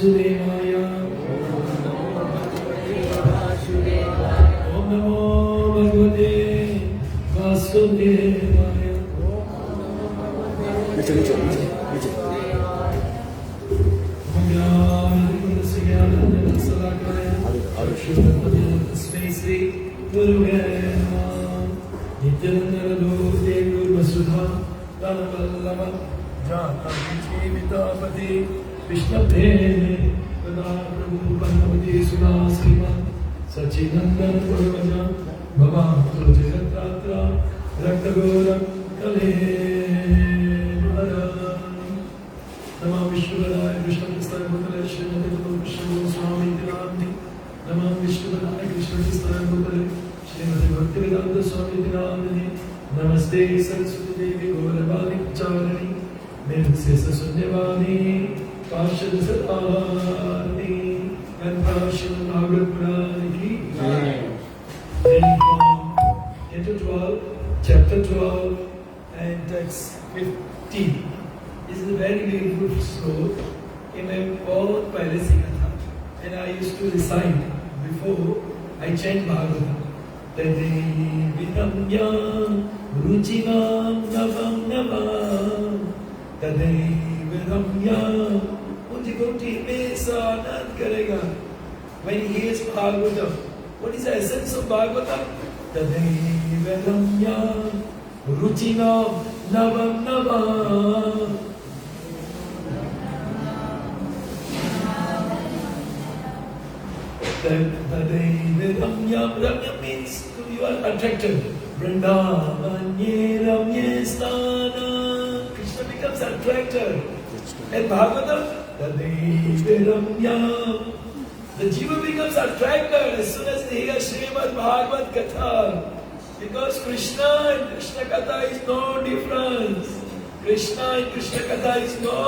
वासुदेवाय ओम नमो भगवते वासुदेवाय। तस्मै श्री गुरुवे नमः। नित्यानन्दरूपे गुरुवसुधा वल्लभ जातापति विष्णुप्रेमे तदा प्रभु पद्मवती सुधा श्रीमन् सच्चिदनंदन पूर्वजा भवातु जगत्रात्रा रक्तगौरं कलेवरं। नमः विष्णुपदाय कृष्णकृष्णाय भूतले श्रीमते गोस्वामी नाम्नि। नमः विष्णुपदाय कृष्णकृष्णाय भूतले श्रीमते भक्तिवेदांत स्वामी नाम्नि। नमस्ते सरस्वती देवी गौरवाणी प्रचारिणी निर्विशेष शून्यवाणी पार्षद सदानी कंठाशन भागवत पुराण की chapter 12 and text 50 is a very beautiful sloka. ये मैं बहुत पहले सीखा था and I used to recite before I chant Bhagavatam. तदैवरम्यं रुचिनां नवं नवं तदैवरम्यं मुझे कोटि में आनंद करेगा when he hears Bhagavatam. What is the essence of Bhagavatam? तदैवरम्यं रुचिनां नवं नवं Ramya means you are attracted. Vrindavanye Ramye Sthana. Krishna becomes attracted. And Bhagavatam, Tadaive Ramya. The Jiva becomes attracted as soon as they hear Srimad Bhagavad Katha. Because Krishna and Krishna Katha is no difference. Krishna and Krishna Katha is no.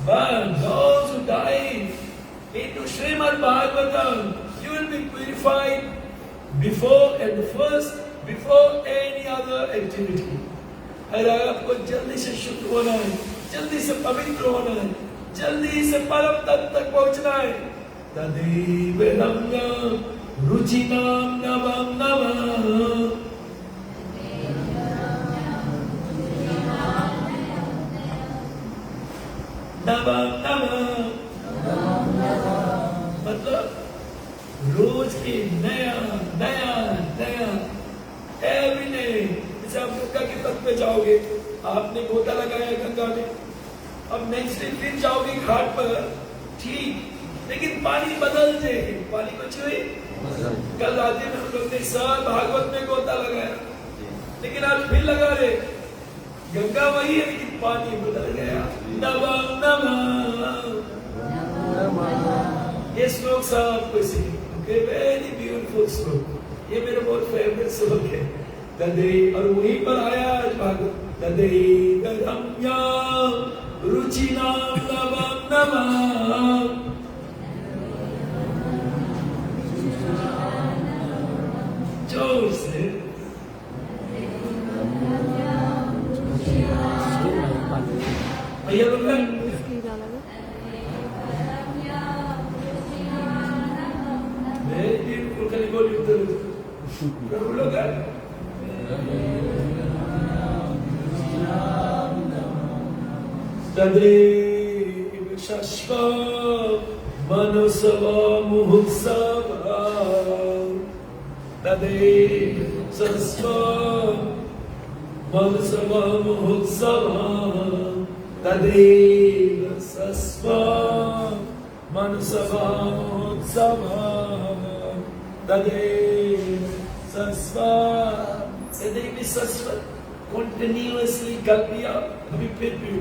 But those who die into Srimad Bhagavatam, you will be purified before any other activity. अगर आपको जल्दी से शुद्ध होना है, जल्दी से पवित्र होना है, जल्दी से परम तत्व तक पहुंचना है, तदैव रम्यं रुचिनां नवं नवं। नवं नवं मतलब रोज के नया नया नया एवरी डे। जैसे आप गंगा के तट पे जाओगे, आपने गोता लगाया गंगा में, अब नेक्स्ट डे फिर जाओगे घाट पर, ठीक, लेकिन पानी बदल जाए, पानी को छुए। कल रात में हम लोग ने सब भागवत में गोता लगाया, लेकिन आज फिर लगा रहे, गंगा वही है लेकिन पानी बदल गया। नवं नवं ये श्लोक सब आपको सीखें। Okay, very beautiful श्लोक, ये मेरा बहुत फेवरेट श्लोक है। तदै और वहीं पर आया आज भागवत, तदैव रम्यं रुचिनां नवं नवं। जोर से भैया लोग तदैव शश्वत् मनसवमुहुत्सवः। तदैव शश्वत् मनसवमुहुत्सवः। तदैव शश्वत् मनसवमुहुत्सवः। तदैव शश्वत् तदैव शश्वत् कंटिन्यूअसली कर दिया, अभी फिर पीओ।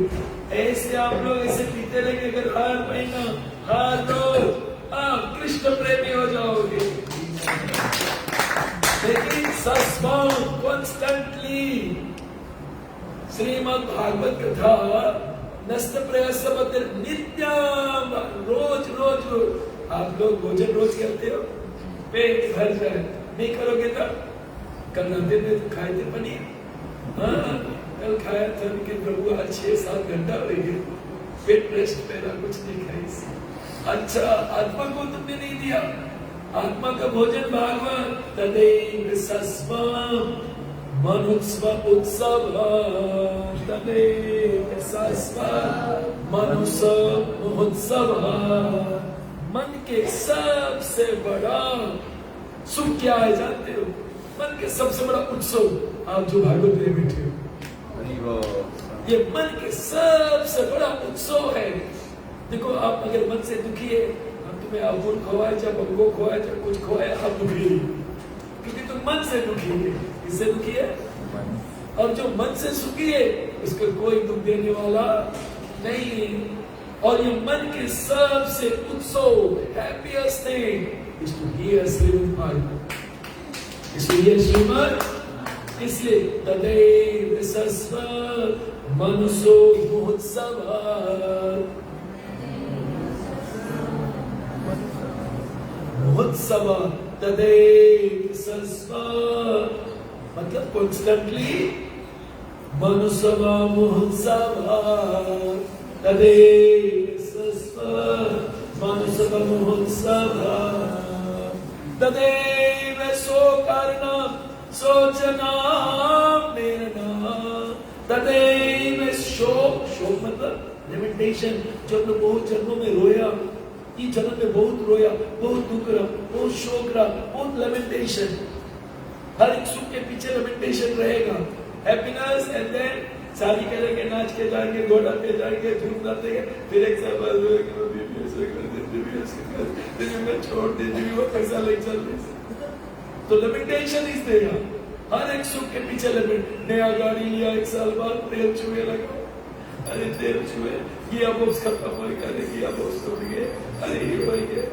ऐसे आप लोग ऐसे पीते रहेंगे अगर हर महीना हर रोज आप कृष्ण प्रेमी हो जाओगे। लेकिन सस्मात कॉन्स्टेंटली श्रीमद् भागवत कथा नस्त प्रयास नित्याम रोज रोज रोज। आप लोग भोजन रोज करते हो, पेट भर जाए, नहीं करोगे तो कल रात में खाए थे पनीर, हाँ कल खाया था, लेकिन प्रभु आज 6-7 घंटा हो गए बेड रेस्ट मेरा कुछ नहीं खाई। अच्छा आत्मा को तुमने नहीं दिया, आत्मा का भोजन भागवत तदैव सस्वम मनुस्व उत्सव तदैव सस्वम मनुष्य महोत्सव। मन के सबसे बड़ा सुख क्या है जानते हो? मन के सबसे बड़ा उत्सव आप जो भागवत में बैठे हो, ये मन के सबसे बड़ा उत्सव है। देखो आप अगर मन से दुखी है, हम तुम्हें अमूल खवाए चाहे बंगो खवाए चाहे कुछ खवाए, आप दुखी है क्योंकि तुम मन से दुखी है। किससे दुखी है? और जो मन से सुखी है उसको कोई दुख देने वाला नहीं है। और ये मन के सबसे उत्सव happiest thing is to hear Shrimad Bhagavat, इसलिए श्रीमद्, इसलिए तदैव सस्व मनुष्यो महोत्सव महोत्सव तदैव सस्व, मतलब कॉन्स्टेंटली मनुष्य महोत्सव तदैव सस्व मनुष्य महोत्सव तदैव शोकार्णव शोचनाम निर्णय तदैव शोक, शोक मतलब लेमेंटेशन। जो हमने बहुत जन्मों में रोया, इस जन्म में बहुत रोया, बहुत दुख रहा, बहुत शोक रहा, बहुत लेमेंटेशन। हर एक सुख के पीछे लेमेंटेशन रहेगा। हैप्पीनेस एंड देन शादी करेंगे, नाच के जाएंगे, घोड़ा पे जाएंगे, झूम जाते फिर एक साल बाद छोड़ दीजिए, वो पैसा ले चल रहे। तो लेमेंटेशन इस देगा। हर एक सुख के पीछे लेमेंट। नया गाड़ी लिया, एक साल बाद तेल छुए लगा, अरे तेल छुए, गिया बॉक्स खत्म हो गया, गिया बॉक्स टूट गए, अरे ये हो गया।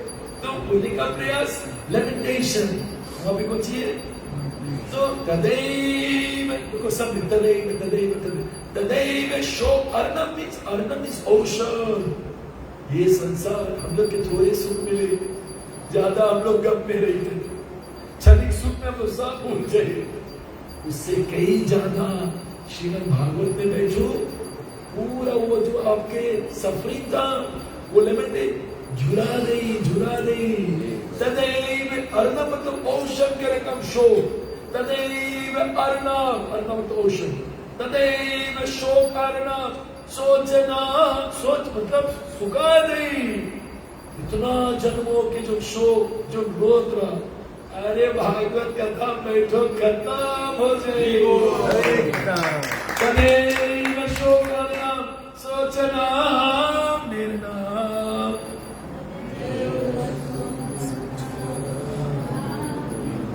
तो होने का प्रयास लेमेंटेशन वहां पे कुछ है। तो तदैव को सब तदैव तदैव तदैव शोक। Arnava means ocean. ये संसार हम लोग के थोड़े सुख मिले, ज्यादा हम लोग गप में रहते, क्षणिक सुख में हम लोग सब भूल जाए। उससे कहीं ज्यादा श्रीमद् भागवत में बैठो, पूरा वो जो आपके सफरिंग था वो लेमेंटेड झुरा दे तदैव अर्णव मतलब ओशन के रकम शोक तदैव अर्णव मतलब ओशन तदैव शोक अर्णव सोचना, सोच मतलब सुखा दे। इतना जन्मों के जो शोक जो रोत्र, अरे भागवत कथा बैठो खत्म हो जाएगी। तदैव शोक अर्णव सोचना निर्णय।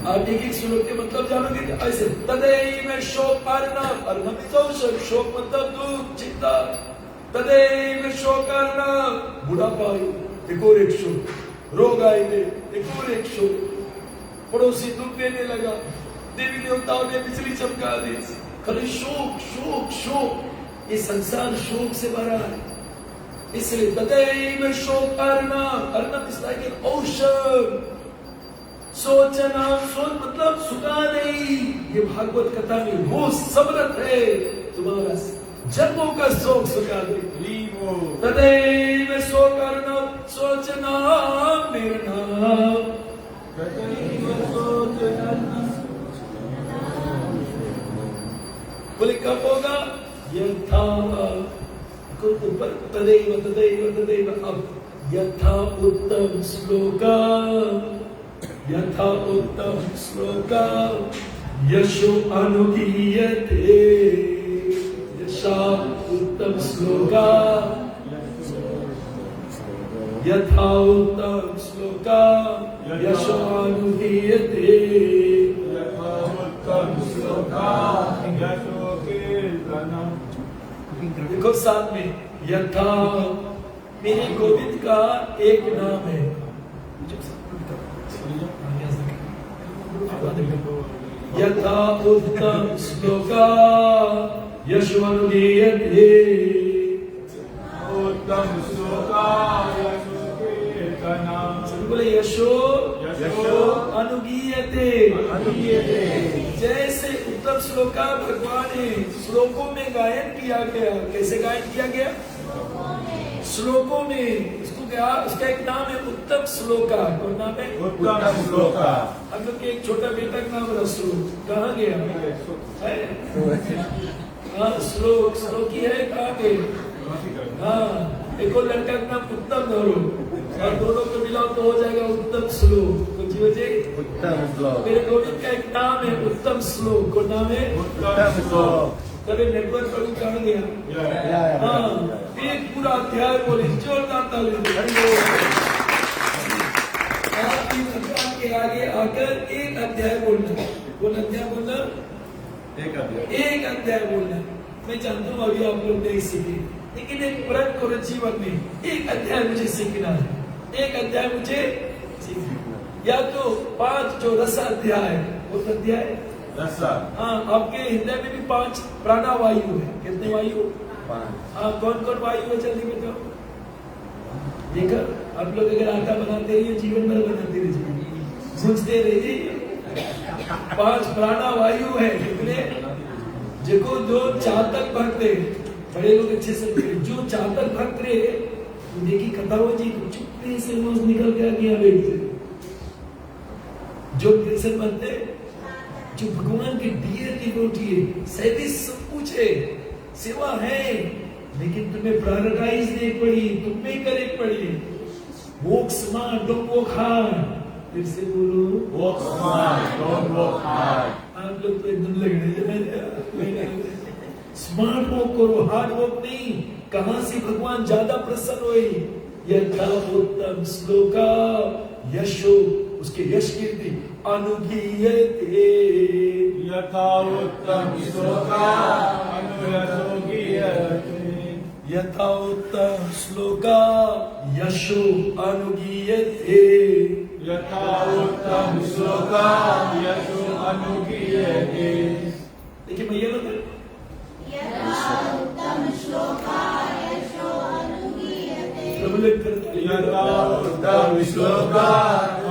आप एक श्लोक के मतलब जानोगे ऐसे। तदैव शोक अर्णव, अर्णव मीन्स शोक मतलब दुख चिंता। तदैव शोक अर्णव बुढ़ापा आयु, एक और एक शोक, रोग आएंगे, एक और एक शोक, पड़ोसी दुख देने लगा, देवी देवताओं ने बिजली चमका दी, खाली शोक शोक शोक। ये संसार शोक से भरा है। इसलिए तदैव शोक अर्णव, arnava is like an ocean. सोचना, सोच मतलब सुखा नहीं। ये भागवत कथा में वो समर्थ है तुम्हारा जन्मों का शोक सुखा दे। तदैव शोक अर्णव सोचना निर्णय। बोले कब होगा? यथा तदैव तदैव तदैव। अब यथा उत्तम श्लोका, यथा उत्तम श्लोका यशो अनुगीयते। यशा उत्तम श्लोका, यथा उत्तम श्लोका यशो अनुगीयते। यथा उत्तम श्लोका यशो कीर्तनम्। देखो साथ में यथा मेरे गोविंद का एक नाम है। यथा उत्तम श्लोका यशो अनुगीयते। उत्तम श्लोका यशो कीर्तनम्। बोले यशो यशो अनुगीयते। जैसे उत्तम श्लोका भगवान ने श्लोकों में गायन किया गया। कैसे गायन किया गया? श्लोकों में इसको क्या, उसका एक नाम है उत्तम श्लोका। कौन नाम है? उत्तम श्लोका। हम लोग के एक छोटा बेटा का नाम रसलू, कहाँ गया है? हाँ श्लोक, श्लोकी है, कहाँ गए? हाँ, एक और लड़का का नाम उत्तम धरो, और दोनों को मिलाओ तो हो जाएगा उत्तम श्लोक। कुछ वजह उत्तम श्लोक। मेरे गोविंद का एक नाम है उत्तम श्लोक। कौन नाम है? उत्तम श्लोक। कभी नेटवर्क पर कहाँ गया? हाँ, एक पूरा अध्याय बोले, जोरदार ताली। आप भी भगवान के आगे आकर एक अध्याय बोलना। कौन अध्याय बोलना? एक अध्याय बोलना। मैं जानता हूँ अभी आप लोग नहीं सीखे, लेकिन एक व्रत करो जीवन में, एक अध्याय मुझे सीखना है, एक अध्याय मुझे सीखना। या तो 5 जो रस अध्याय, वो अध्याय हाँ, आपके हृदय में भी 5 प्राणवायु है। कितने वायु? 5। हाँ, कौन कौन वायु है जल्दी बताओ। देखा, आप लोग अगर आटा बनाते रहिए, जीवन भर बनाते रहिए, सोचते रहिए। 5 प्राणवायु है। कितने? देखो, जो चातक भक्त है, बड़े लोग अच्छे से जो चातक भक्त रहे, देखी कथा हो जी, चुपके से रोज निकल के आगे बैठते। जो कृष्ण बनते, जो भगवान के डियर डिवोटी है, सर्विस सब कुछ है, सेवा है, लेकिन तुम्हें प्रायोरिटाइज नहीं पड़ी, तुम्हें करे पड़ी। Walk smart, don't walk hard. फिर से बोलो, walk smart, don't walk hard. आप लोग तो एकदम लग रहे हैं। स्मार्ट वॉक करो, हार्ड वॉक नहीं। कहां से भगवान ज्यादा प्रसन्न हुए? यथा उत्तम श्लोका यशो, उसके यश कीर्ति अनुगीयते। यथा उत्तम श्लोका अनुयशो गीयते। यथा उत्तम श्लोका यशो अनुगीयते। यथा उत्तम श्लोका यशो अनुगीयते। देखिए भैया लोग, यथा उत्तम श्लोका यशो अनुगीयते। प्रबलित करते। यथा उत्तम श्लोका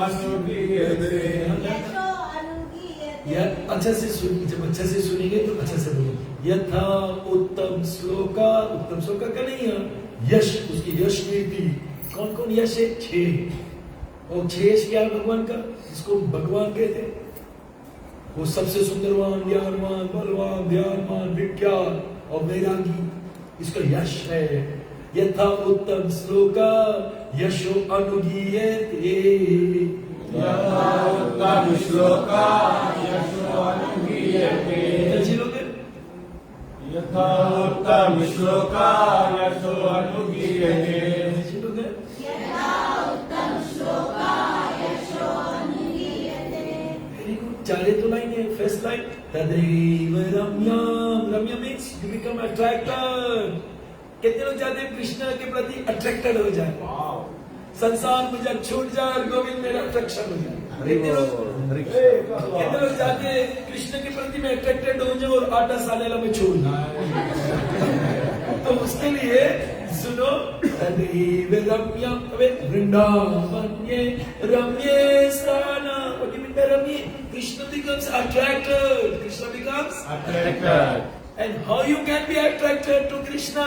अनुगीयते। यशो अनुगीयते। या अच्छा से सुन, जब अच्छा से सुनेंगे तो अच्छा से बोलेंगे। यथा उत्तम श्लोका, उत्तम श्लोका का नहीं है, यश, उसकी यश कीर्ति। कौन कौन यश है? 6। और 6 यश क्या है भगवान का, इसको भगवान कहते हैं। वो सबसे सुंदरवान, ज्ञानवान, बलवान, ध्यानवान, विख्यात और वैरागी, इसका यश है। यथा उत्तम श्लोका यशो अनुगीयते। यथा उत्तम श्लोका यशो अनुगीयते। यथा उत्तम श्लोका यशो अनुगीयते। यथा उत्तम श्लोका यशो अनुगीयते। Very good. 4 तो लाइन है। फर्स्ट लाइन, तदैव रम्यम। रम्य मीन्स यू बिकम अट्रैक्टेड। कितने लोग चाहते हैं कृष्ण के प्रति अट्रैक्टेड हो जाए, संसार में जब छूट जाए और गोविंद मेरा अट्रैक्शन हो जाए। कितने लोग चाहते हैं कृष्ण के प्रति मैं अट्रैक्टेड हो जाऊं और आटा सालेला में छोड़ दूं? तो उसके लिए सुनो, तदैव रम्यम। वृंदावन्ये रम्ये स्थाना। What do you mean by रम्ये? Krishna becomes attracted. Krishna becomes Attracted. And how you can be attracted to Krishna?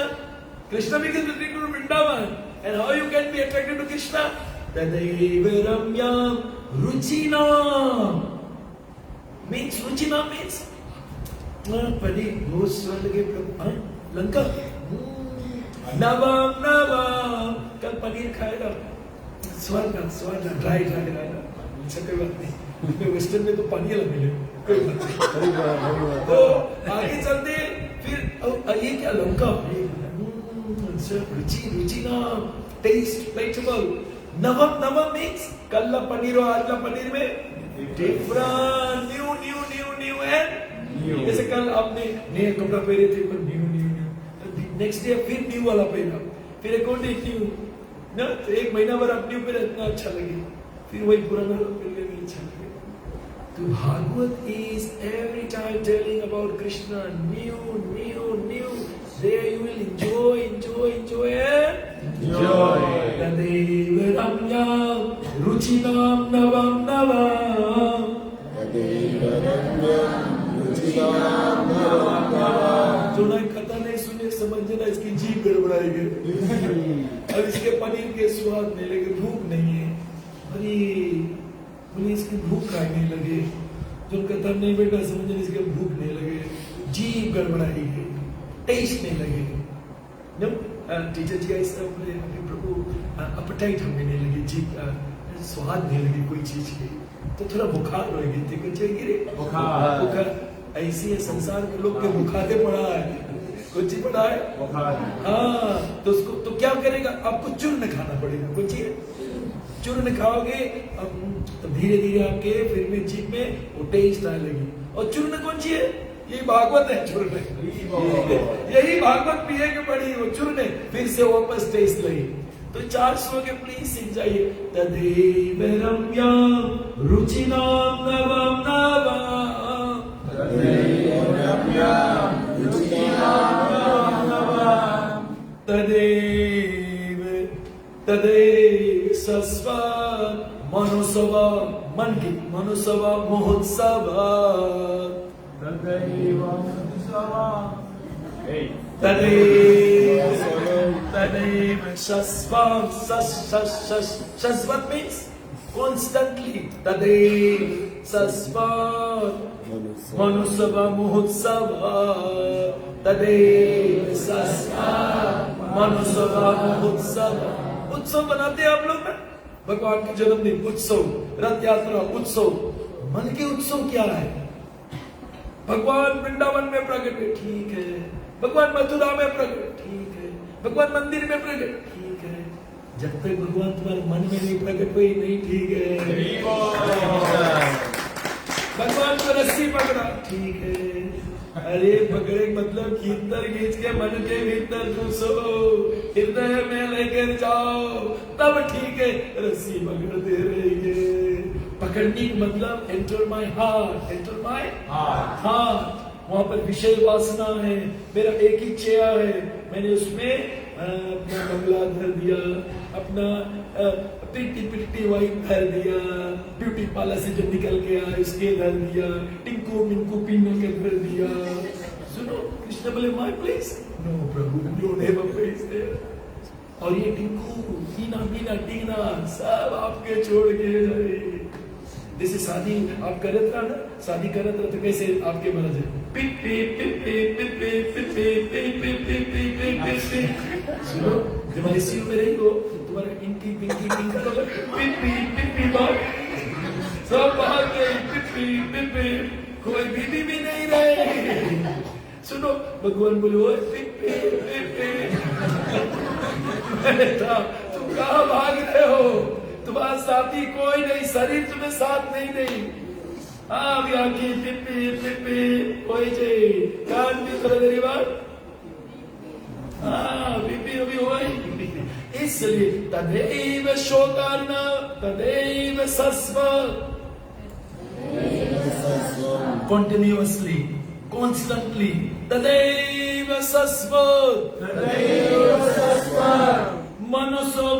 Krishna becomes attracted to Vrindavan. And how you can be attracted to Krishna? Tadaiva ramyam ruchinam. Means ruchinam means परी बहुत स्वर्ग के लंका। नवम नवम, कल पनीर खाएगा, स्वर्ग स्वर्ग ड्राई ड्राई ड्राई। अच्छा कोई बात नहीं, वेस्टर्न में तो पानी अलग मिले, कोई बात नहीं। तो आगे चलते फिर ये क्या लंका, रुचि रुचि नाम, टेस्ट प्लेटेबल। नवम नवम मीन्स कल पनीर और आज पनीर में different, new new new new and जैसे कल आपने नए कपड़ा पहने थे पर new new new, next day फिर न्यू वाला पहना, फिर एक और डे न्यू ना, तो 1 महीना भर आप न्यू पहने इतना अच्छा लगे, फिर वही पुराना पहनने में अच्छा लगे। तो Bhagavat is every time telling about Krishna, new new new. There you will enjoy and Joy. Tadaiva ramyam ruchinam navam navam. Tadaiva ramyam ruchinam navam navam. जो नहीं कथा नहीं सुने समझना इसकी जीभ गड़बड़ाई गई, अब इसके पनीर के स्वाद नहीं लगे, भूख नहीं है। अरे बोले इसकी भूख खाए नहीं लगे, जो कहता नहीं बेटा समझना इसके भूख नहीं लगे, जीभ गड़बड़ाई गई, टेस्ट नहीं लगे। जब टीचर जी ऐसा बोले प्रभु अपटाइट हमें नहीं लगी, जीभ स्वाद नहीं लगी कोई चीज की, तो थोड़ा बुखार हो गई थी, कुछ गिरे बुखार। ऐसी है संसार के लोग के बुखारे पड़ा है, कुछ ही पड़ा है बुखार। हाँ तो उसको तो क्या करेगा, आपको चूर्ण खाना पड़ेगा, कुछ चूर्ण खाओगे अब धीरे धीरे आपके फिर में जीभ में वो टेस्ट आने लगी। और चूर्ण कौन सी है, ये भागवत है चूर्ण, यही भागवत पिए के पड़ी वो चूर्ण, फिर से वापस टेस्ट लगी। तो 400 के प्लीज सीख जाइए। तदेव रम्यां रुचिनां नवं नवं, तदेव तदेव सस्वा मनोसव, मन की मनोसव महोत्सव, तदेव शस्वं शस्वत means constantly, तदेव शस्वं मनुष्यव महोत्सव, तदेव शस्वं मनुष्यव महोत्सव। उत्सव बनाते हैं आप लोग ना, भगवान के जन्मदिन उत्सव, रथ यात्रा उत्सव। मन के उत्सव क्या है, भगवान वृंदावन में प्रकट है, ठीक है, भगवान मथुरा में प्रकट, ठीक है, भगवान मंदिर में प्रकट, ठीक है, जब तक भगवान तुम्हारे मन में नहीं प्रकट हुई नहीं, ठीक है। भगवान को रस्सी पकड़ा, ठीक है, अरे पकड़े मतलब भीतर खींच के मन के भीतर घुसो, हृदय में लेकर जाओ, तब ठीक है, रस्सी पकड़ दे रही है। पकड़ने का मतलब enter my heart, enter my heart. वहां पर विषय वासना है, मेरा एक ही इच्छा है, मैंने उसमें अपना बंगला धर दिया, अपना पिट्टी पिट्टी वाइट धर दिया, ब्यूटी पार्लर से जब निकल के आया उसके धर दिया, टिंकू मिंकू पिन्नू के धर दिया। सुनो कृष्ण बोले my place, no prabhu you never place there. और ये टिंकू टीना मीना टीना सब आपके छोड़ के गए। जैसे शादी आप करत रहा ना, शादी करत रहा तो कैसे आपके मन से पिप्पी पिप्पी पिप्पी पिप्पी पिप्पी पिप्पी पिप्पी। सुनो जब आईसीयू में रही हो तुम्हारा इंकी पिंकी पिंकी पिप्पी पिप्पी बात सब बाहर गई, पिप्पी पिप्पी, कोई बीबी भी नहीं रहे। सुनो भगवान बोले ओए पिप्पी पिप्पी, बेटा तुम कहाँ भाग रहे हो, तुम्हारा साथी कोई नहीं, शरीर तुम्हें साथ नहीं देगी। हाँ अभी आंखें पिप्पी पिप्पी कोई चाहिए, कान भी थोड़ा देरी बाद हाँ पिप्पी अभी हुई। इसलिए तदेव शोकार्न तदेव सस्व, कंटिन्यूअसली कॉन्स्टेंटली, तदेव सस्व मनोसव,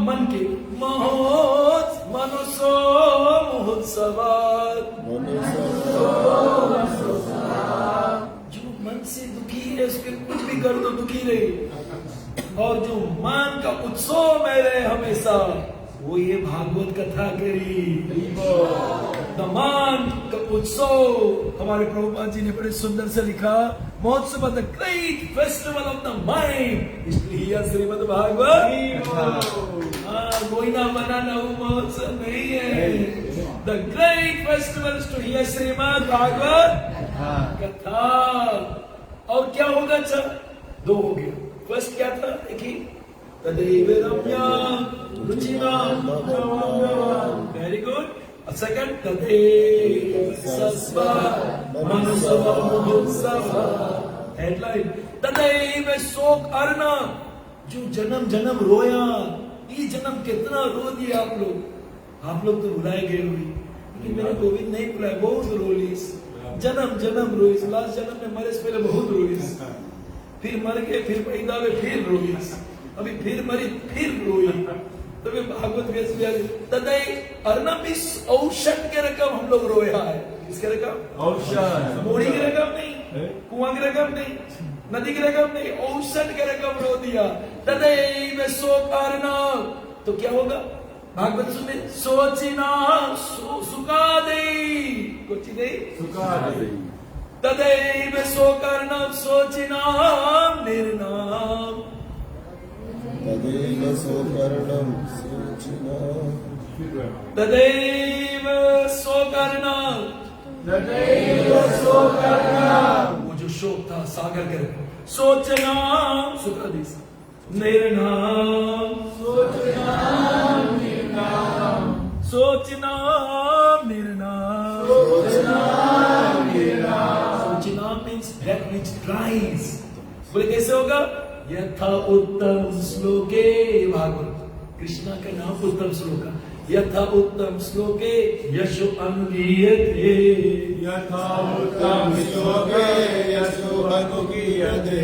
मन के मनुष्य महोत्सव। जो मन से दुखी है उसके कुछ भी कर दो दुखी रहे, और जो मन का उत्सव में रहे हमेशा वो ये भागवत कथा करी। मान का उत्सव हमारे प्रभुपाद जी ने बड़े सुंदर से लिखा, महोत्सव the great festival of the mind, इसलिए श्रीमद् भागवत कोई ना बनाना महोत्सव नहीं है। The great festival to hear Shrimad Bhagavat katha. और क्या होगा, अच्छा दो हो गया, फर्स्ट क्या था देखिए, तदेव रम्यां रुचिनां वेरी गुड। सेकंड तदेव सस्व मनोसव महोत्सव। हेडलाइन तदेव शोक अर्न, जो जन्म जन्म रोया, ये जन्म कितना रो दिया आप लोग तो भुलाए गए हुई, लेकिन मेरे गोविंद नहीं भुलाए, बहुत रोलीस, जन्म जन्म रोईस, लास्ट जन्म में मरे से पहले बहुत रोईस, फिर मर गए, फिर पैदा हुए, फिर रोईस, अभी फिर मरी फिर रोई। तो भागवत तदय अर्नब इस औषध के रकम हम लोग रोया है, इसके रकम औषध, मोड़ी की रकम नहीं, कुआं की रकम नहीं, नदी की रकम नहीं, औसत की रकम रो दिया। तदैव सो कारणम, तो क्या होगा? भागवत सुने, सोचिना सुखा दे, कुछ दे सुखादि तदैव सो कारणम सोचिना निर्नाम। तदेव सोकर्णं सूचिना तदैव सो कारणम, तदैव सोकर्णम वो जो शोक था सागर के रकम, सोचना सुखादेश, निर्नाम सोचना निर्नाम सोचना मीन्स that which dries। बोले कैसे होगा? यथा उत्तम श्लोके, भागवत कृष्णा का नाम उत्तम श्लोका, यथा उत्तम श्लोके यशो अनुगीयते, यथा उत्तम श्लोके यशो अनुगीयते।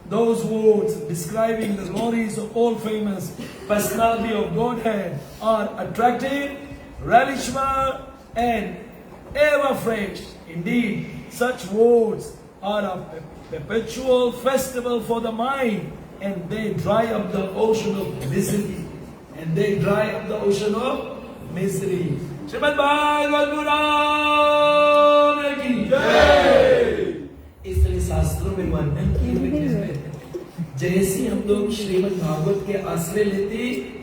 Those words describing the glories of all famous personality of Godhead are attractive, relishable, and ever fresh. Indeed, such words are a perpetual festival for the mind, and they dry up the ocean of misery. And they dry up the ocean of misery. Shrimad Bhagavat पुराण की जय। इसलिए शास्त्रों में वर्णन किए हुए हैं, जैसे हम लोग श्रीमद् भागवत के आश्रय लेते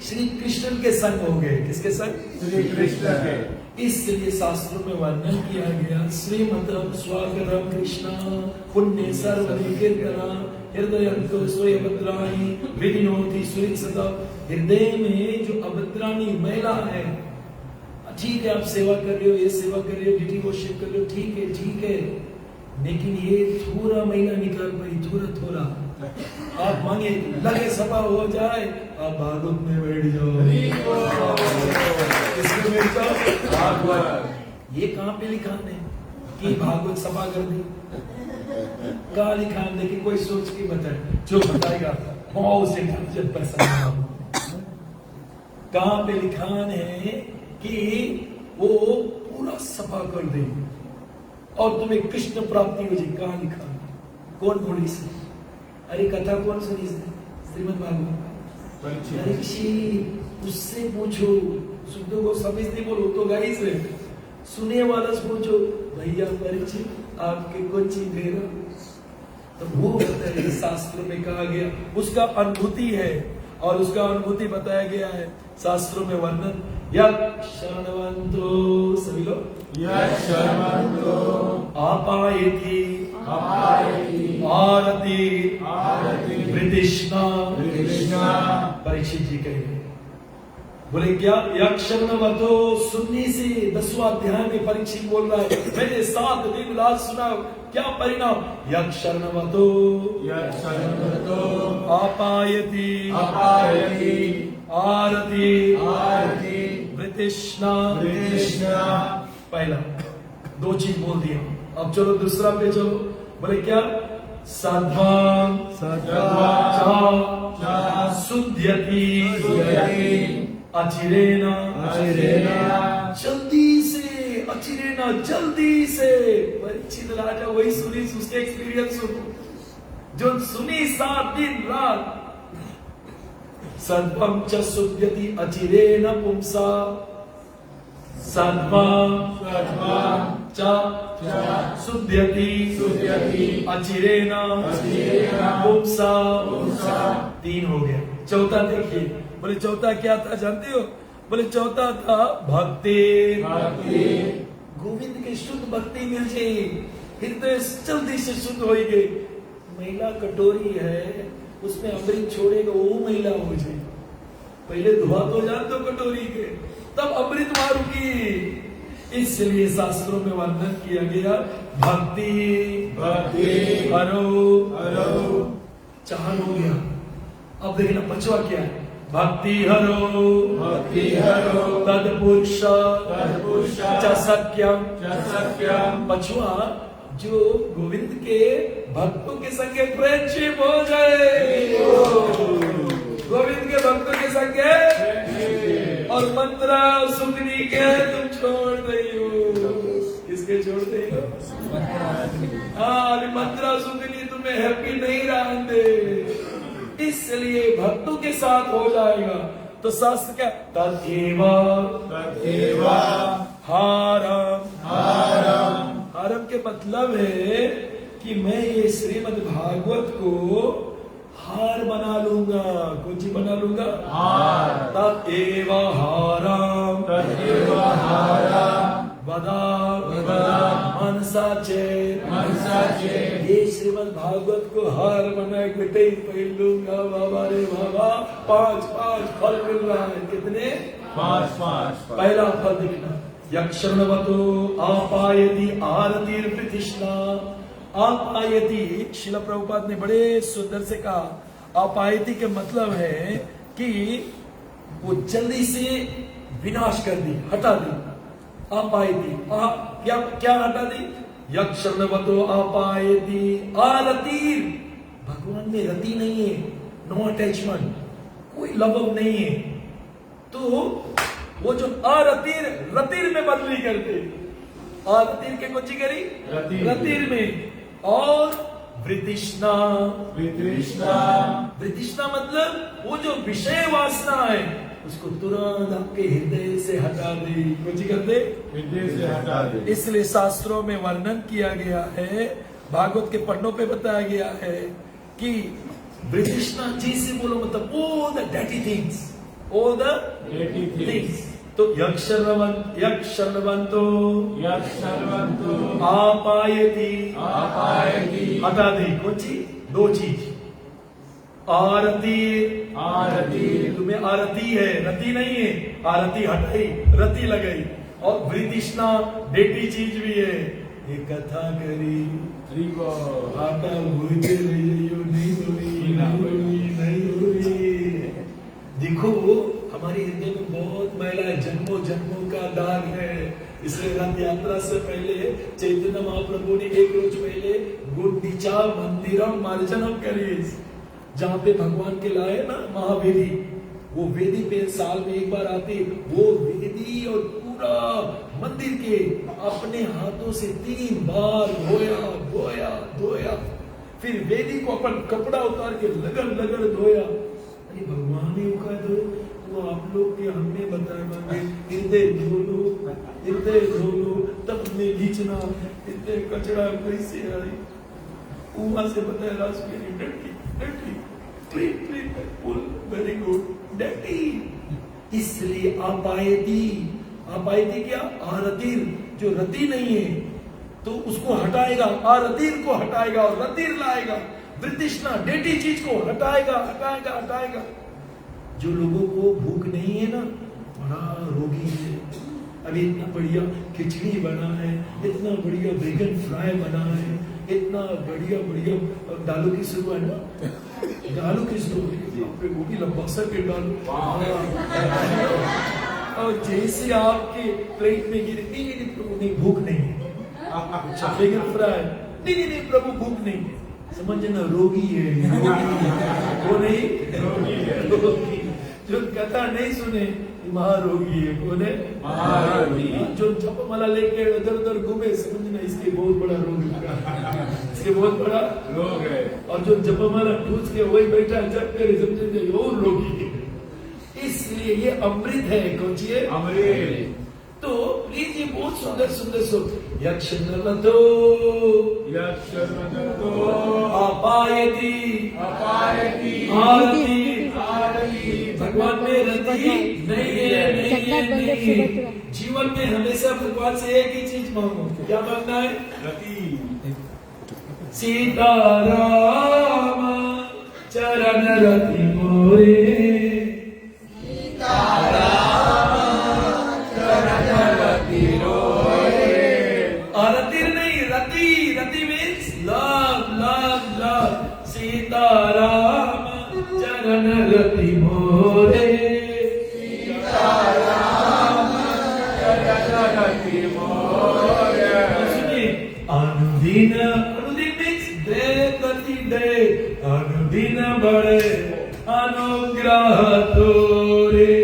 श्री कृष्ण के संग हो गए। किसके संग? श्री कृष्ण के। इसलिए शास्त्रों में वर्णन किया गया, श्रीमतम स्वागतम कृष्ण पुण्य सर्वनिकीर्तना हृदय स्वयं विनोति सुरित सदा। हृदय में जो अभद्राणी महिला है, ठीक है आप सेवा कर रहे हो, ये सेवा कर रहे हो, डिटी वर्शिप कर रहे हो, ठीक है, लेकिन ये थोड़ा महिला निकाल पाई, थोड़ा आप मांगे लगे सफा हो जाए, आप भागवत में बैठ जाओ। किसमें बैठ जाओ? भागवत। ये कहाँ पे लिखा है कि भागवत सफा कर दी? कहाँ लिखा है कि कोई सोच के बताए? जो बताएगा बहुत से पैसा कहाँ पे लिखा है कि वो पूरा सफा कर दे और तुम्हें कृष्ण प्राप्ति हो जाए? कहाँ लिखा? कौन बोली से? अरे कथा कौन सुनी? श्रीमद् भागवत। परीक्षित उससे पूछो, शुद्ध को समझ नहीं बोलो तो गाइस है, सुने वाला से पूछो, भैया परीक्षित आपके कौन चीज भेजा? तो वो होता है शास्त्रों में कहा गया, उसका अनुभूति है और उसका अनुभूति बताया गया है शास्त्रों में वर्णन। यक्षणवंतो, सभी लोग यक्षणवंतो आपायति आरति वृदिष्णा। परीक्षित जी कहेंगे, बोले क्या? यक्षणवतो सुनने से 10वां अध्याय में परीक्षित बोल रहा है, मैंने 7 दिन रात सुना, क्या परिणाम? यक्षणवतो आपायति आरति वृदिष्णा। पहला 2 चीज बोल दिया, अब चलो दूसरा पे चलो। बोले क्या? सद्भाव शुद्ध्यति अचिरेना जल्दी से, अचिरेना जल्दी से। परीक्षित राजा वही सुनी, उसके एक्सपीरियंस सुनो, जो सुनी 7 दिन रात। सद्भम च शुद्ध्यति अचिरेन पुंसा, सद्भम च शुद्ध्यति अचिरेन पुंसा। 3 हो गया। चौथा देखिए, बोले चौथा क्या था जानते हो? बोले चौथा था भक्ति। गोविंद के शुद्ध भक्ति मिल जाए, हृदय जल्दी से शुद्ध हो गए। महिला कटोरी है, उसमें अमृत छोड़ेगा, वो महिला हो जाए। पहले धुआ तो जान दो कटोरी के, तब अमृत मारूंगी। इसलिए शास्त्रों में वर्णन किया गया, भक्ति हरो 4 हो गया। अब देखना 5वां क्या है? भक्ति हरो तत्पुरुष च सत्यम। 5वां जो गोविंद के भक्तों के संगे फ्रेंडशिप हो जाए, गोविंद के भक्तों के संगे। और मंत्रा सुखनी के तुम छोड़ गई हो, किसके छोड़ गई हो? हाँ, मंत्रा सुखनी तुम में हैप्पी नहीं रहेंगे, इसलिए भक्तों के साथ हो जाएगा। तो शास्त्र क्या, तदेवा तदेवा हारम। हारम हारम के मतलब है कि मैं ये श्रीमद् भागवत को हार बना लूंगा। कुछ बना लूंगा, हार तदेवा हारम तदेवा हारम वदा वदा मनसा चेत। मनसा चेत्। ये श्रीमद् भागवत को हार बना के पहन लूंगा। बाबा रे बाबा, 5 फल मिल रहा है। कितने? 5 पहला फल दिखना, यक्षणवतो आपायति आरतीर प्रतिष्ठा। आपायति, शिला प्रभुपाद ने बड़े सुंदर से कहा, आपायति के मतलब है कि वो जल्दी से विनाश कर दी, हटा दी। आपायति क्या हटा दी? यक्षणवतो आपायति आरतीर। भगवान में रति नहीं है, नो अटैचमेंट, कोई लव नहीं है। तो वो जो आरतीर रतिर में बदली करते, आरतीर के कुछ करी रतिर में। और वृतिष्णा, वृतिष्णा मतलब वो जो विषय वासना है उसको तुरंत आपके हृदय से हटा दे। कुछ करते, हृदय से हटा दे। इसलिए शास्त्रों में वर्णन किया गया है, भागवत के पन्नों पे बताया गया है कि वृतिष्णा जी से बोलो मतलब all the dirty things, all the dirty things। तो यक्षणवंतो आपायति हटा दी। कौन चीज? 2 चीज, आरती। तुम्हें आरती है, रति नहीं है। आरती हटाई, रति लगाई। और वृतिष्णा डेटी चीज भी है। ये कथा करी आटा भूलते नहीं हुई। देखो हमारे हृदय में बहुत मैला है, जन्मों जन्मों का दाग है। इसलिए रथ यात्रा से पहले चैतन्य महाप्रभु ने 1 रोज पहले गुंडीचा मंदिरम मार्जनम करी, जहाँ पे भगवान के लाए ना महावेदी, वो वेदी पे साल में 1 बार आती। वो वेदी और पूरा मंदिर के अपने हाथों से 3 बार धोया। फिर वेदी को अपन कपड़ा उतार के लगड़ धोया। अरे भगवान ने कहा तो आप लोग के हमने बताया मांगे हृदय धो लो तब में लीचना, हृदय कचरा कैसे आई। वहां से बताया राजकीय डटी क्लीन वेरी गुड डटी। इसलिए आपायती क्या? आरतीर, जो रति नहीं है तो उसको हटाएगा, आरतीर को हटाएगा और रतिर लाएगा। वृतिष्णा डेटी चीज को हटाएगा। जो लोगों को भूख नहीं है ना, बड़ा रोगी है। अभी इतना बढ़िया खिचड़ी बना है, इतना बढ़िया वेगन फ्राई बना है, इतना बढ़िया दालों की शुरू है ना, दालों की शुरू वो भी लंबा सा के डालो। और जैसे आपके प्लेट में गिरे, नहीं प्रभु नहीं, भूख नहीं है। वेगन फ्राई, नहीं प्रभु भूख नहीं, समझना रोगी है। वो नहीं रोगी, जो कथा नहीं सुने महारोगी है। कौन है? महारोगी। जो जपमाला लेके इधर उधर घूमे, समझना इसके बहुत बड़ा रोग है, इसके बहुत बड़ा रोग है। और जो जपमाला ठूस के वही बैठा जप करे, समझे और रोगी है। इसलिए ये अमृत है। कौन सी है? अमृत। तो प्लीज ये बहुत सुंदर सुन। यक्षणवतो आपायति आरती। भगवान में रति नहीं है। जीवन में हमेशा भगवान से एक ही चीज मांगो। क्या मांगना है? रति। सीताराम चरण रति मोरे, रति मीन्स लव। सीताराम चरण रति मोरे, सुनिए, अनुदिन मीन्स डे, अनुदिन बड़े अनुग्रह तोरे,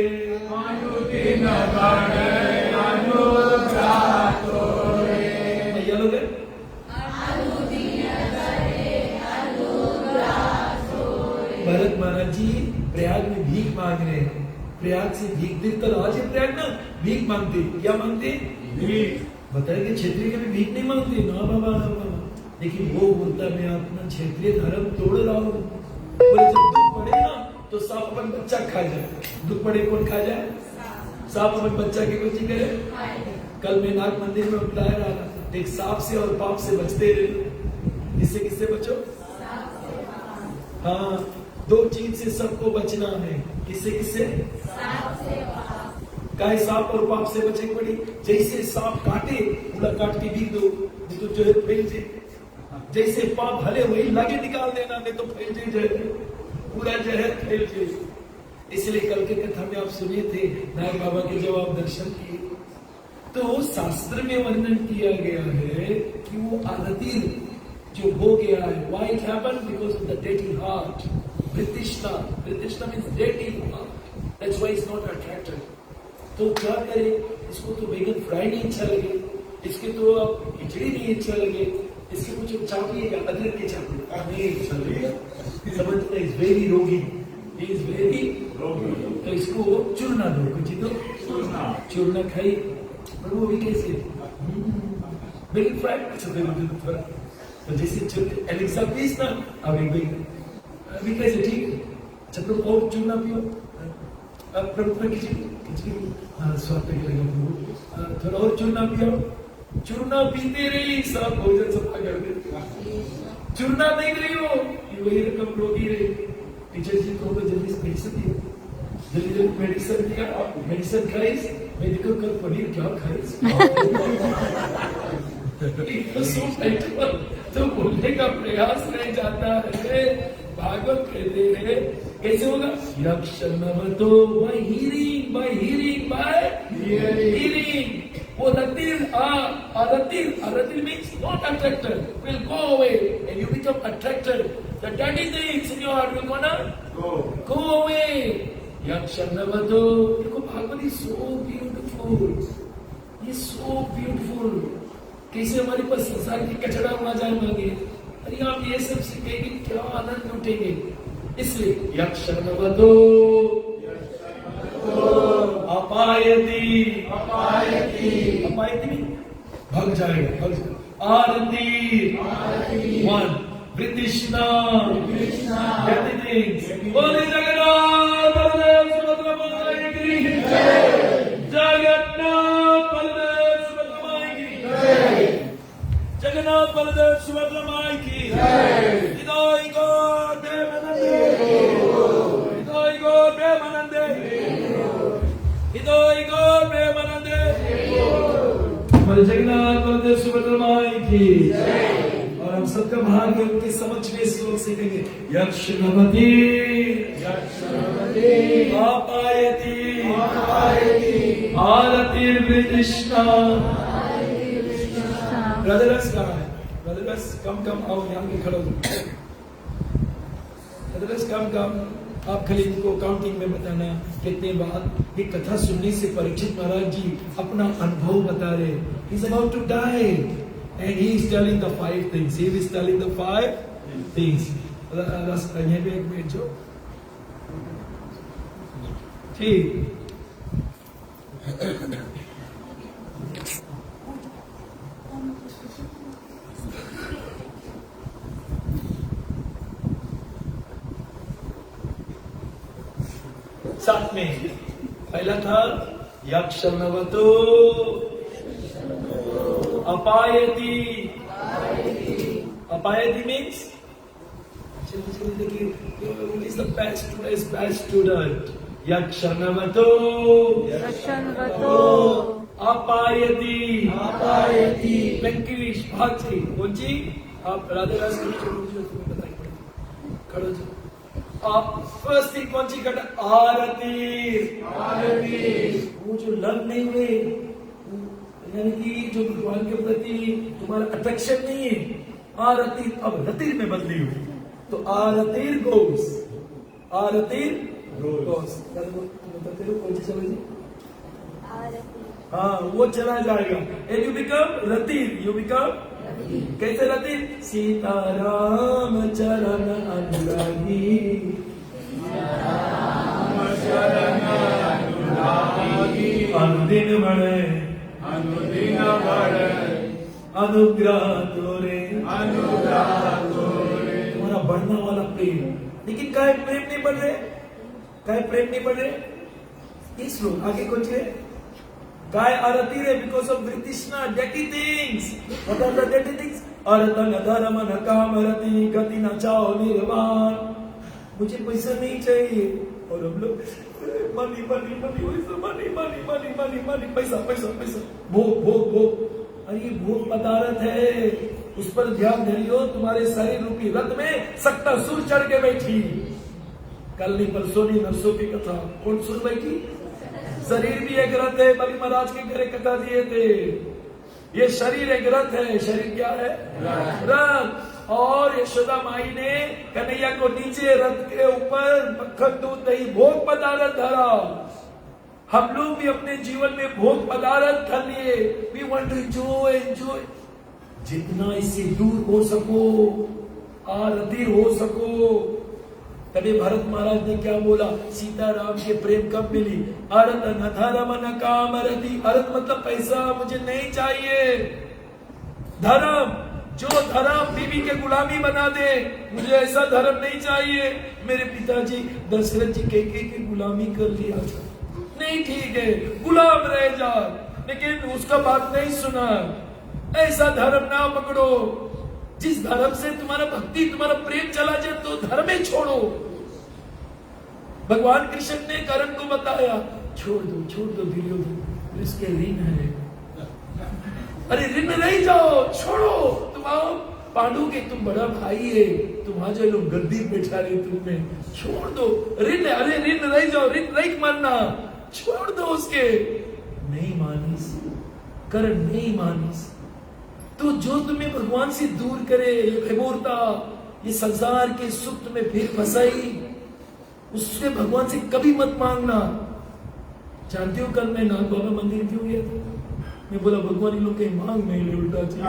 अनुदिन बड़े अनुग्रह तोरे। भरत महाराज जी प्रयाग में भीख मांग रहे हैं, प्रयाग से भीख देकर आज ये प्रयाग ना भीख मांगते, क्या मांगते? भीख। बताया कि क्षेत्रीय कभी भीख नहीं मांगते, ना बाबा ना बाबा। लेकिन वो बोलता मैं अपना क्षेत्रीय धर्म तोड़ रहा हूँ। बोले जब दुख पड़े ना तो सांप अपन बच्चा खा जाए, दुख पड़े कौन खा जाए? सांप अपन बच्चा की बच्ची करे। कल मैं नाग मंदिर में बताया रहा था, एक सांप से और पाप से बचते रहे। किससे किससे बचो? हाँ, दो चीज से सबको बचना है। किससे किससे? काहे सांप और पाप से बचे पड़ी? जैसे सांप काटे पूरा काट के भीग दो, नहीं तो जो है फैल जाए। जैसे पाप भले वही लागे निकाल देना, नहीं तो फैल जाए जहर, पूरा जहर फैल जाए। इसलिए कल के कथा में आप सुने थे नाग बाबा के जब आप दर्शन किए तो शास्त्र में वर्णन किया गया है कि वो आरती जो हो गया है, why it happened? Because of the dirty heart, Pritishna. Pritishna means dirty heart. That's why it's not attracted. तो क्या करे? इसको तो बैगन फ्राई नहीं अच्छा लगे, इसके तो अब खिचड़ी नहीं अच्छा लगे, इसके कुछ चापिएगा, अदरक के चापिए नहीं अच्छा लगेगा। समझते हैं? इज वेरी रोगी, इज वेरी रोगी। तो इसको चूरना दो, कुछ तो चूरना खाई, पर वो भी कैसे? बैगन फ्राई अच्छा थोड़ा तो जैसे एलेक्सा प्लीज ना अभी कैसे ठीक है? अच्छा प्रभु और चूरना पियो, अब प्रभु खिचड़ी हाँ स्वाद पे लगेगा, थोड़ा और चूरना पियो। चूरना पीते रही, सब भोजन सफा कर दे। चूरना देख रही हो कि वही रकम रोगी रही। टीचर जी को जल्दी से मेडिसिन दिया, जल्दी मेडिसिन दिया, मेडिसिन खाइस। मैं देखो कल पनीर क्या खाइस तो बोलने का प्रयास नहीं जाता है। भागवत कहते हैं कैसे होगा? यक्षनवतो by hearing, by hearing, by hearing. वो Aratil means not attracted, will go away and you become attracted. The dirty things in your heart will go away. Yakshannavato. देखो Bhagavat is so beautiful. It's so beautiful. कैसे हमारे पास संसार की कचरा हुआ जाए मांगे, अरे आप ये सब सीखेंगे क्या आनंद लुटेंगे। इसलिए यक्षनवतो अपायति में भाग जाएगा, आरती वन वृत्तिष्णा बोले जगन्नाथ बलदेव सुभद्रा माई की जगन्नाथ बलदेव सुभद्रा माई की जगन्नाथ बलदेव सुभद्रा माई की हिदाई गौर प्रेमानंदे हिदाई गौर प्रेमानंदे हिदाई गौर प्रेमानंदे बोले जगन्नाथ बलदेव सुभद्रा माई की। और हम सबका भाग्य उनके समक्ष में श्लोक सीखेंगे। यक्षनवती आपायति आरतिर्वृत्तिष्णा। ब्रदर्स कहाँ है? ब्रदर्स कम आओ, यहाँ के खड़ो। ब्रदर्स कम आप खाली इनको काउंटिंग में बताना कितने बार। ये कथा सुनने से परीक्षित महाराज जी अपना अनुभव बता रहे। He is about to die and he is telling the 5 things. He is telling the 5 things. यहाँ पे एक मिनट जो ठीक साथ में पहला था यक्षनवतो अपायति। अपायति means who is the best student? यक्षनवतो अपायति Venkatesh भाजी मुझे आप राधे रास तुम्हें बताइए खड़ो जो आप फर्स्ट थिंग कौन सी करना? आरती। वो जो लव नहीं हुए, यानी कि जो भगवान के प्रति तुम्हारा अट्रैक्शन नहीं है, आरती अब रतिर में बदली हुई तो आरतिर गोस बताते हो कौन सी समझ? हाँ वो चला जाएगा एंड यू बिकम रतिर। यू बिकम कैसे रतिर? सीताराम चरण अनुरागी बढ़े अनुदिन बढ़े अनुग्रह तोरे अनुग्रह तोरे। तुम्हारा बढ़ना वाला प्रेम, लेकिन काय प्रेम नहीं बढ़ रहे, काय प्रेम नहीं बढ़ रहे। इस लोग आगे कुछ है काय आरती रे because of वृत्तिष्णा deity things. What are the deity things? अरतन धर्म न काम रति गति न चाओ निर्वाण। मुझे पैसा नहीं चाहिए और हम लोग money money money money money money money money पैसा पैसा पैसा भोग भोग भोग। अरे ये भोग पदार्थ है, उस पर ध्यान धरियो। तुम्हारे शरीर रूपी रथ में सकता सुर चढ़ के बैठी। कल नहीं परसों नहीं नरसों की कथा कौन सुन बैठी? शरीर भी एक रथ है। बलि महाराज के घरे कथा दिए थे। ये शरीर एक रथ है। शरीर क्या है? रथ। और यशोदा माई ने कन्हैया को नीचे रथ के ऊपर मक्खन दूध दही भोग पदार्थ धरा। हम लोग भी अपने जीवन में भोग पदार्थ धर लिए। We want to enjoy enjoy. जितना इससे दूर हो सको, आरती हो सको। तभी भरत महाराज ने क्या बोला? सीता राम के प्रेम कब मिली? अरत न धर्म न काम रति। अरत मतलब पैसा मुझे नहीं चाहिए। धर्म, जो धर्म बीवी के गुलामी बना दे, मुझे ऐसा धर्म नहीं चाहिए। मेरे पिताजी दशरथ जी कैकेयी की गुलामी कर लिया था, नहीं ठीक है, गुलाम रह जा, लेकिन उसका बात नहीं सुना। ऐसा धर्म ना पकड़ो। जिस धर्म से तुम्हारा भक्ति तुम्हारा प्रेम चला जाए तो धर्म ही छोड़ो। भगवान कृष्ण ने कर्ण को बताया, छोड़ दो दुर्योधन, इसके ऋण है। अरे ऋण नहीं जाओ, छोड़ो। तुम आओ पांडु के, तुम बड़ा भाई है, तुम आ जाओ, लोग गद्दी बैठा रहे तुम्हें, छोड़ दो ऋण। अरे ऋण नहीं जाओ, ऋण नहीं मानना, छोड़ दो उसके। नहीं मानिस, कर्ण नहीं मानिस। तो जो तुम्हें भगवान से दूर करे, ये विमूर्ता, ये संसार के सुख तुम्हें फिर फंसाई, उससे भगवान से कभी मत मांगना। जानते हो कल मैं नाग बाबा मंदिर क्यों गया था? मैं बोला भगवान इन लोग के मांग नहीं ले उल्टा चीज।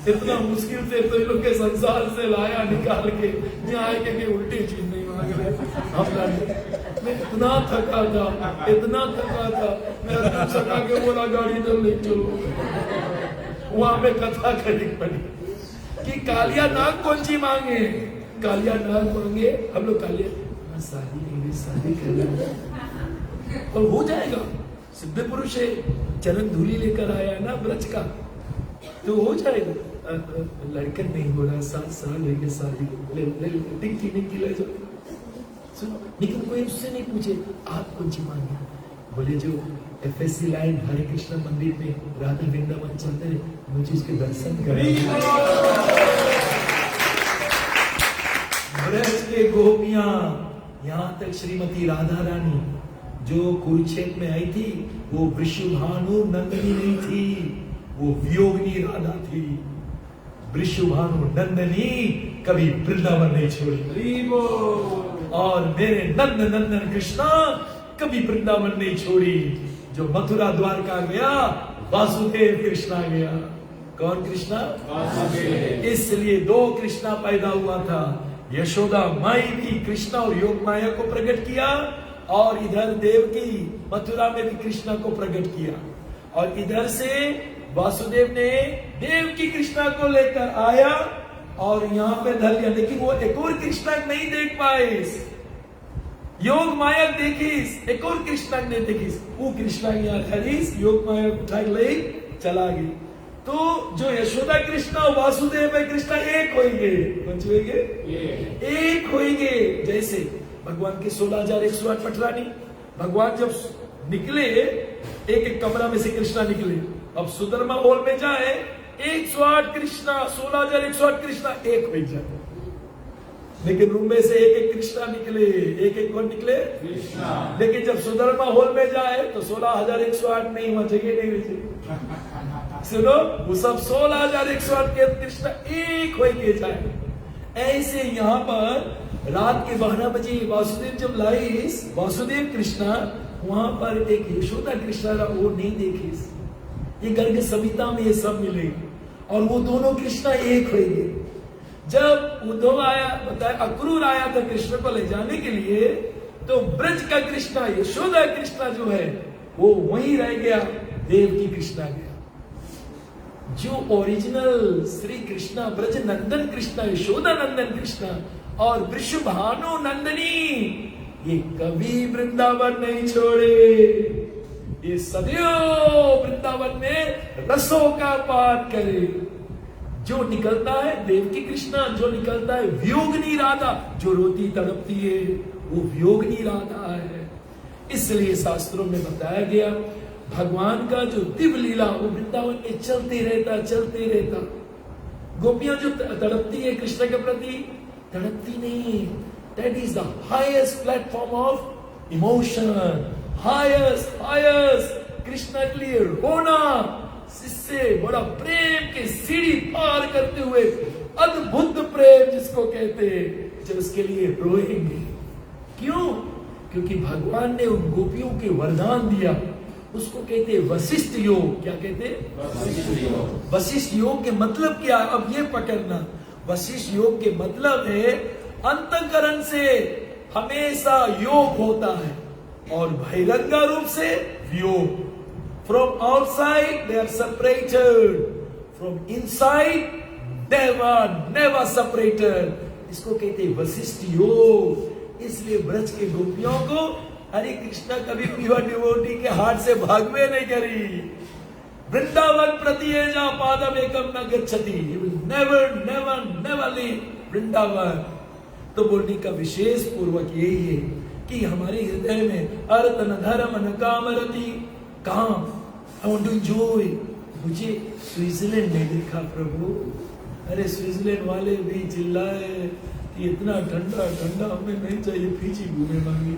इतना मुश्किल से तो इन लोग के संसार से लाया निकाल के, न्याय के उल्टी चीज नहीं मांग रहे। मैं इतना थका था, मैं अपना सका के बोला गाड़ी इधर ले चलो। वहां पे कथा करनी पड़ी कि कालिया नाग कौन सी मांगे। कालिया नाग मांगे, हम लोग कालिया शादी करना और हो जाएगा। सिद्ध पुरुष है, चरण धूली लेकर आया ना ब्रज का, तो हो जाएगा। लड़कन नहीं हो रहा, 7 साल है शादी, टिंकी ले जाओ। सुनो, लेकिन कोई उससे नहीं पूछे आप कौन सी मांगे। बोले जो FSC लाइन हरे कृष्ण मंदिर में राधा वृंदावन चलते रहे, मुझे उसके दर्शन करें। ब्रज के गोपियां, यहाँ तक श्रीमती राधा रानी जो कुरुक्षेत्र में आई थी, वो वृषभानु नंदिनी नहीं थी, वो वियोगिनी राधा थी। वृषभानु नंदिनी कभी वृंदावन नहीं छोड़ी, और मेरे नंद नंदन कृष्णा कभी वृंदावन नहीं छोड़ी। जो मथुरा द्वारका गया, वासुदेव कृष्णा गया। कौन कृष्णा? वासुदेव। इसलिए 2 कृष्णा पैदा हुआ था। यशोदा माई भी कृष्णा और योग माया को प्रकट किया, और इधर देवकी मथुरा में भी कृष्णा को प्रकट किया, और इधर से वासुदेव ने देवकी कृष्णा को लेकर आया और यहाँ पे धर लिया। लेकिन वो एक और कृष्णा नहीं देख पाए। योग माया देखिस, एक और कृष्णा नहीं देखिस। वो कृष्णा यहाँ धरीस, योग माया उठा ले चला गई। तो जो यशोदा कृष्णा और वासुदेव है कृष्णा एक होंगे। कौन होंगे? एक होंगे। जैसे भगवान के 16,108 पटरानी, भगवान जब निकले एक एक कमरा में से कृष्णा निकले। अब सुधर्मा हॉल में जाए 108 कृष्णा, 16,108 कृष्णा एक हो जाए। लेकिन रूम में से एक एक कृष्णा निकले, एक एक कौन निकले? कृष्णा। लेकिन जब सुधर्मा हॉल में जाए तो 16,108 नहीं, वहां जगह नहीं बची। सुनो, वो सब 16,108 के कृष्णा एक हो के जाए। ऐसे यहाँ पर रात के 12 बजे वासुदेव जब लाए वासुदेव कृष्णा, वहां पर एक यशोदा कृष्णा वो नहीं देखे। ये गर्ग सविता में ये सब मिले, और वो दोनों कृष्णा एक होंगे। जब उद्धव आया, बताया अक्रूर आया था कृष्ण को ले जाने के लिए, तो ब्रज का कृष्णा, यशोदा कृष्णा जो है वो वहीं रह गया, देव की कृष्णा गया। जो ओरिजिनल श्री कृष्णा, ब्रज नंदन कृष्णा, यशोदा नंदन कृष्णा और वृषभानु नंदनी, ये कभी वृंदावन नहीं छोड़े। ये सदैव वृंदावन में रसों का पाठ करे। जो निकलता है देव की कृष्णा, जो निकलता है वियोगिनी राधा, जो रोती तड़पती है वो वियोगिनी राधा है। इसलिए शास्त्रों में बताया गया भगवान का जो दिव्य लीला वो वृंदावन में चलते रहता। गोपियां जो तड़पती है कृष्ण के प्रति, तड़पती नहीं, that is the highest platform of emotion. Highest Krishna के लिए रोना, इससे बड़ा प्रेम के सीढ़ी पार करते हुए अद्भुत प्रेम जिसको कहते हैं, जब उसके लिए रोएंगे। क्यों? क्योंकि भगवान ने उन गोपियों के वरदान दिया, उसको कहते वशिष्ठ योग। क्या कहते? वशिष्ठ योग के मतलब क्या? अब ये पकड़ना, वशिष्ठ योग के मतलब है अंतःकरण से हमेशा योग होता है और बहिरंग रूप से वियोग। From outside they are separated, from inside never separated. इसको कहते हैं वशिष्ठ योग। इसलिए ब्रज के गोपियों को हरे कृष्णा कभी प्योर डिवोटी के हाथ से भागवे नहीं करी। वृंदावन प्रतिएजा पादम एकम न गच्छति, नेवर लीव वृंदावन। तो बोलने का विशेष पूर्वक यही है कि हमारे हृदय में अर्थ न धर्म न काम रति, काम आई वांट टू एंजॉय। मुझे स्विट्जरलैंड नहीं देखा प्रभु। अरे स्विट्जरलैंड वाले भी चिल्लाए कि इतना ठंडा ठंडा हमें नहीं चाहिए, फीजी घूमे मांगे।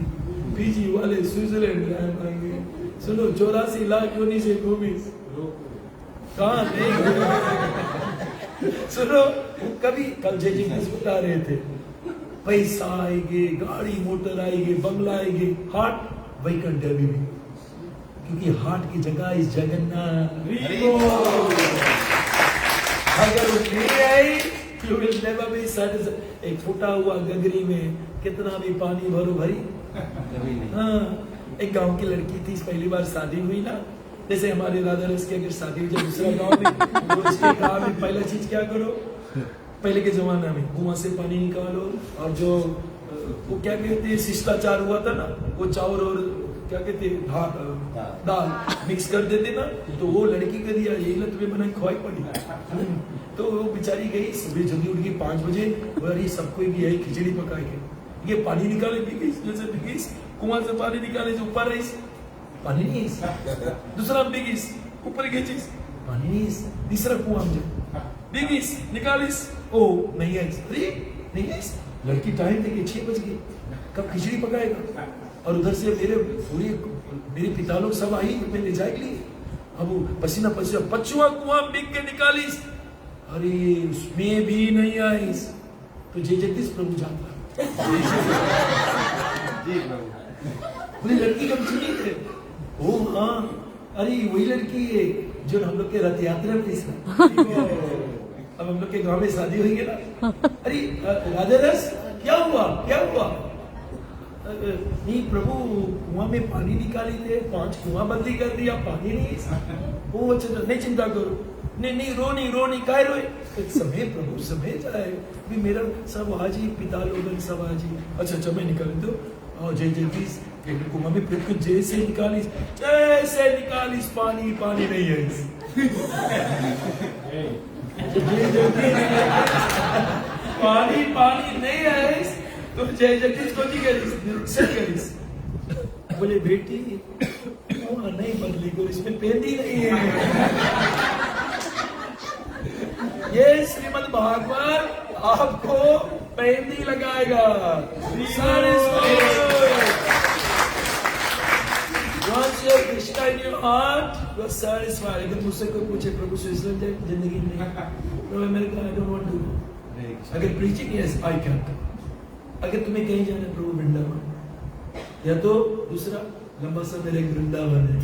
फीजी वाले स्विट्जरलैंड जाए मांगे। सुनो 84 लाख योनि से घूमी, कहाँ नहीं सुनो कभी कल जय जी बता रहे थे, पैसा आएगी, गाड़ी मोटर आएगी, बंगला आएगी, हार्ट वैकुंठ अभी भी, क्योंकि हार्ट की जगह इस जगन्नाथ। अगर वो नहीं आई you will never be satisfied। एक फूटा हुआ गगरी में कितना भी पानी भरो भरी हाँ। एक गांव की लड़की थी, पहली बार शादी हुई ना, जैसे हमारे राधा रस की अगर शादी हुई जब दूसरा गांव में, तो उसके गांव में पहला चीज क्या करो, पहले के जमाने में कुआं से पानी निकालो और जो वो क्या कहते हैं शिष्टाचार हुआ था ना, वो चावल और क्या कहते हैं दाल मिक्स कर देते ना, तो वो लड़की को दिया, यही लत में बनाई खुआई पड़ी। तो वो बेचारी गई सुबह जल्दी उठ गई 5 बजे, अरे सबको भी यही खिचड़ी पकाई के ये पानी निकाले पी गई, जैसे पी गई कुआं से पानी निकाले जो ऊपर रही पानी नहीं है, दूसरा पी गई ऊपर खींची पानी नहीं है, तीसरा कुआं में पी गई निकालिस, ओ नहीं है, अरे नहीं है, लड़की टाइम देखिए 6 बज गए, कब खिचड़ी पकाएगा। और उधर से मेरे पिता लोग सब आई, मैं ले जाएगी, अब वो पसीना 5वां कुआं बिक के निकालिस, अरे उसमें भी नहीं आई, तो जय जगदीश प्रभु जाता बोले लड़की कब चुनी थे, ओ हाँ, अरे वही लड़की है जो हम लोग के रथ यात्रा में थी। अब हम लोग के गांव में शादी हुई है ना, अरे राधा रस क्या हुआ नहीं प्रभु, कुआं में पानी निकाली थे, 5 कुआं बंदी कर दिया, पानी नहीं। वो अच्छा नहीं चिंता करो, नहीं रो नहीं काय रोए, समय प्रभु समय जाए भी मेरा सब आज ही पिता लोग सब आज ही, अच्छा मैं निकाल दो और जय जगदीश कुआं में फिर जैसे निकालिस पानी नहीं है। पानी नहीं है तो जय जगदीश को करिस बोले बेटी नहीं बदली को, इसमें पेंदी नहीं है। ये श्रीमद् भागवत आपको पेंदी लगाएगा। Once you have Krishna in your heart, you are satisfied. अगर मुझसे कोई पूछे प्रभु स्विट्जरलैंड जिंदगी नहीं, प्रभु America I don't want to go। अगर preaching yes I can। अगर तुम्हें कहीं जाना है प्रभु वृंदावन, या तो दूसरा लंबा सा मेरा एक वृंदावन है।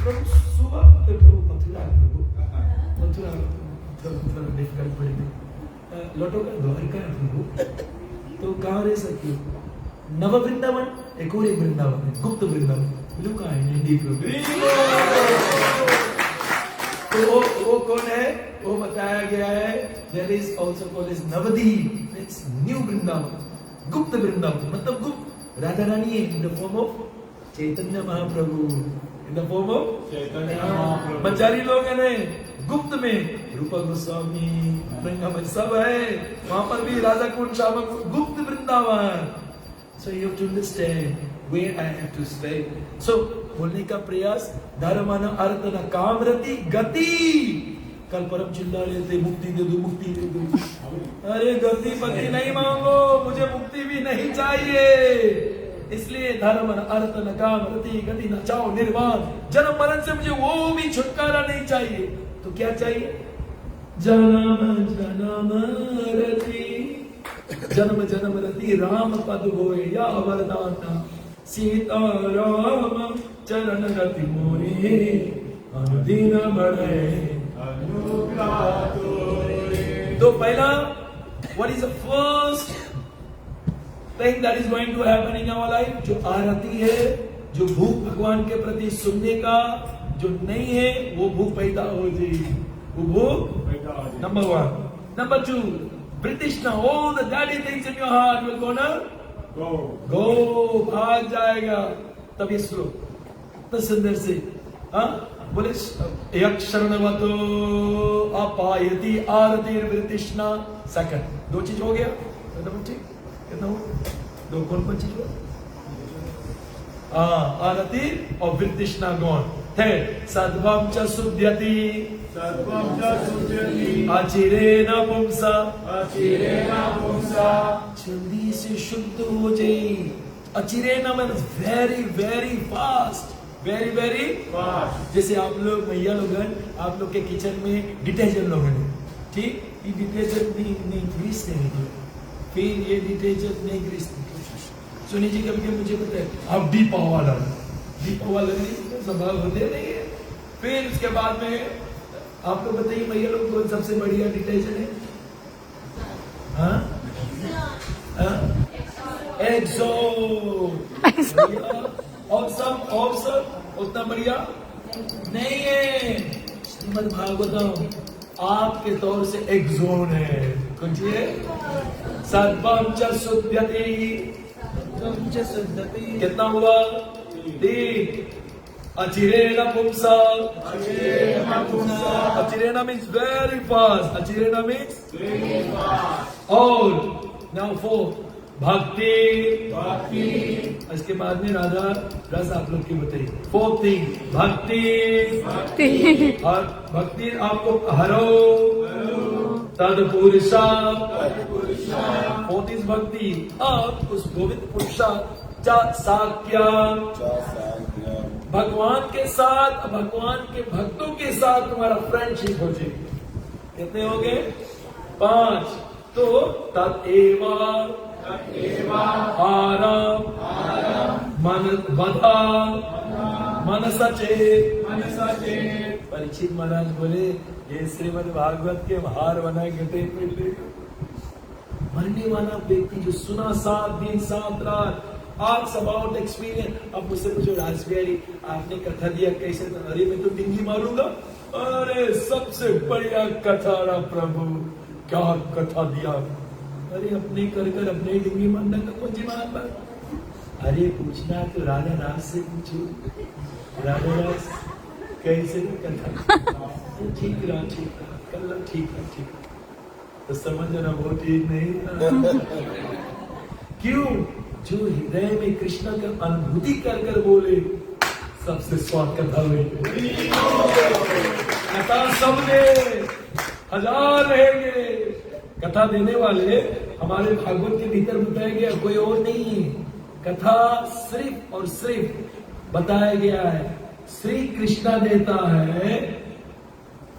प्रभु सुबह प्रभु मथुरा थोड़ा डिफिकल्ट पड़ेगा, लौटो का द्वारका है प्रभु, तो कहाँ रह सकती हो? नव वृंदावन, एक और एक वृंदावन है, गुप्त वृंदावन, लुका है हिंदी प्रभु। तो वो कौन है? वो बताया गया है, there is also called as Navadvip, it's new Vrindavan, गुप्त वृंदावन, मतलब गुप्त राधा रानी है in the form of Chaitanya Mahaprabhu, in the form of Chaitanya Mahaprabhu. बचारी लोग है ना, गुप्त में रूप गोस्वामी वृंदावन सब है, वहां पर भी राधा कुंड श्याम गुप्त Vrindavan. So you have to understand where I have to stay. So बोलने का प्रयास, धर्म न अर्थ न काम रति गति। कल परम चिल्ला रहे थे मुक्ति दे दो, मुक्ति दे दो। अरे गति पति नहीं मांगो, मुझे मुक्ति भी नहीं चाहिए। इसलिए धर्म न अर्थ न काम रति गति न चाओ निर्वाण, जन्म मरण से मुझे वो भी छुटकारा नहीं चाहिए। तो क्या चाहिए? जन्म जन्म रति, जन्म जन्म रति राम पद होए या वरदाता, सीता राम चरण रति मोरे, अनुदिन बढ़े अनुग्रह तोरे। तो पहला, what is the first thing that is going to happen in our life? जो आरती है, जो भूख भगवान के प्रति सुनने का जो नहीं है, वो भूख पैदा हो जाएगी। वो भूख number 1। Number 2, British all the dirty things in your heart will go, भाग जाएगा। तब ये श्लोक तो सुंदर से, हाँ बोले, एक शरणवतो अपायति आरती वृतिष्णा। सेकंड, 2 चीज हो गया, ठीक कितना हो? 2 कौन चीज हुआ? आरती और वृतिष्णा गौण। थर्ड, सद्भव च शुद्ध्यति, सद्भव च शुद्ध्यति, अचिरेण पुंसा, अचिरेण पुंसा। जल्दी से शुद्ध हो जाए। अचिरेण means very very fast, very very fast. जैसे आप लोग भैया लोग, आप लोग के किचन में डिटर्जेंट लोग हैं, ठीक, ये डिटर्जेंट नहीं ग्रीसते नहीं, फिर ये डिटर्जेंट नहीं ग्रीसते। सुनी जी, कभी मुझे पता है, आप डीप हवा डालो, डीप हवा लगने संभाल होते नहीं है। फिर उसके बाद में आप लोग बताइए भैया लोग, कौन सबसे बढ़िया डिटर्जेंट है? हाँ? एक्सो। और सब उतना बढ़िया नहीं है। श्रीमद् भागवतम आपके तौर से एक्सोन है। कुछ ये सर्वम च शुद्ध्यति, कितना हुआ? 3। अचिरेण पुंसा, अचिरेण मीन्स वेरी फास्ट, अचिरेण मीन्स और नाउ 4, भक्ति। इसके बाद में राधा रस आप लोग की बताइए। 4th थिंग, भक्ति। और भक्ति आपको हरो तद पुरुषा, 4th इज भक्ति। अब उस गोविंद पुरुषा साक्या, भगवान के साथ, भगवान के भक्तों के साथ तुम्हारा फ्रेंडशिप हो जाएगी। कितने हो गए? 5। तो तत्एवा आराम मन बधा मन सचेत। परीक्षित महाराज बोले, ये श्रीमद् भागवत के हार बनाए गए मरने वाला व्यक्ति जो सुना 7 दिन 7 रात, आस्क अबाउट एक्सपीरियंस। अब मुझसे पूछो, राजबिहारी आपने कथा दिया कैसे? अरे मैं तो डिंगी मारूंगा। अरे सबसे बढ़िया कथा रहा प्रभु, क्या कथा दिया। अरे अपने कर अपने डिंगी मारना का कौन सी बात? अरे पूछना तो राजा राज से पूछो, राजा राज कैसे कथा? ठीक रहा, कल ठीक है। तो समझना वो ठीक नहीं था। क्यों? जो हृदय में कृष्ण का अनुभूति कर बोले, सबसे स्वाद कथा हुई। कथा सब दे, 1000 रहेंगे। कथा देने वाले हमारे भागवत के भीतर बताया गया, कोई और नहीं है। कथा सिर्फ और सिर्फ बताया गया है, श्री कृष्णा देता है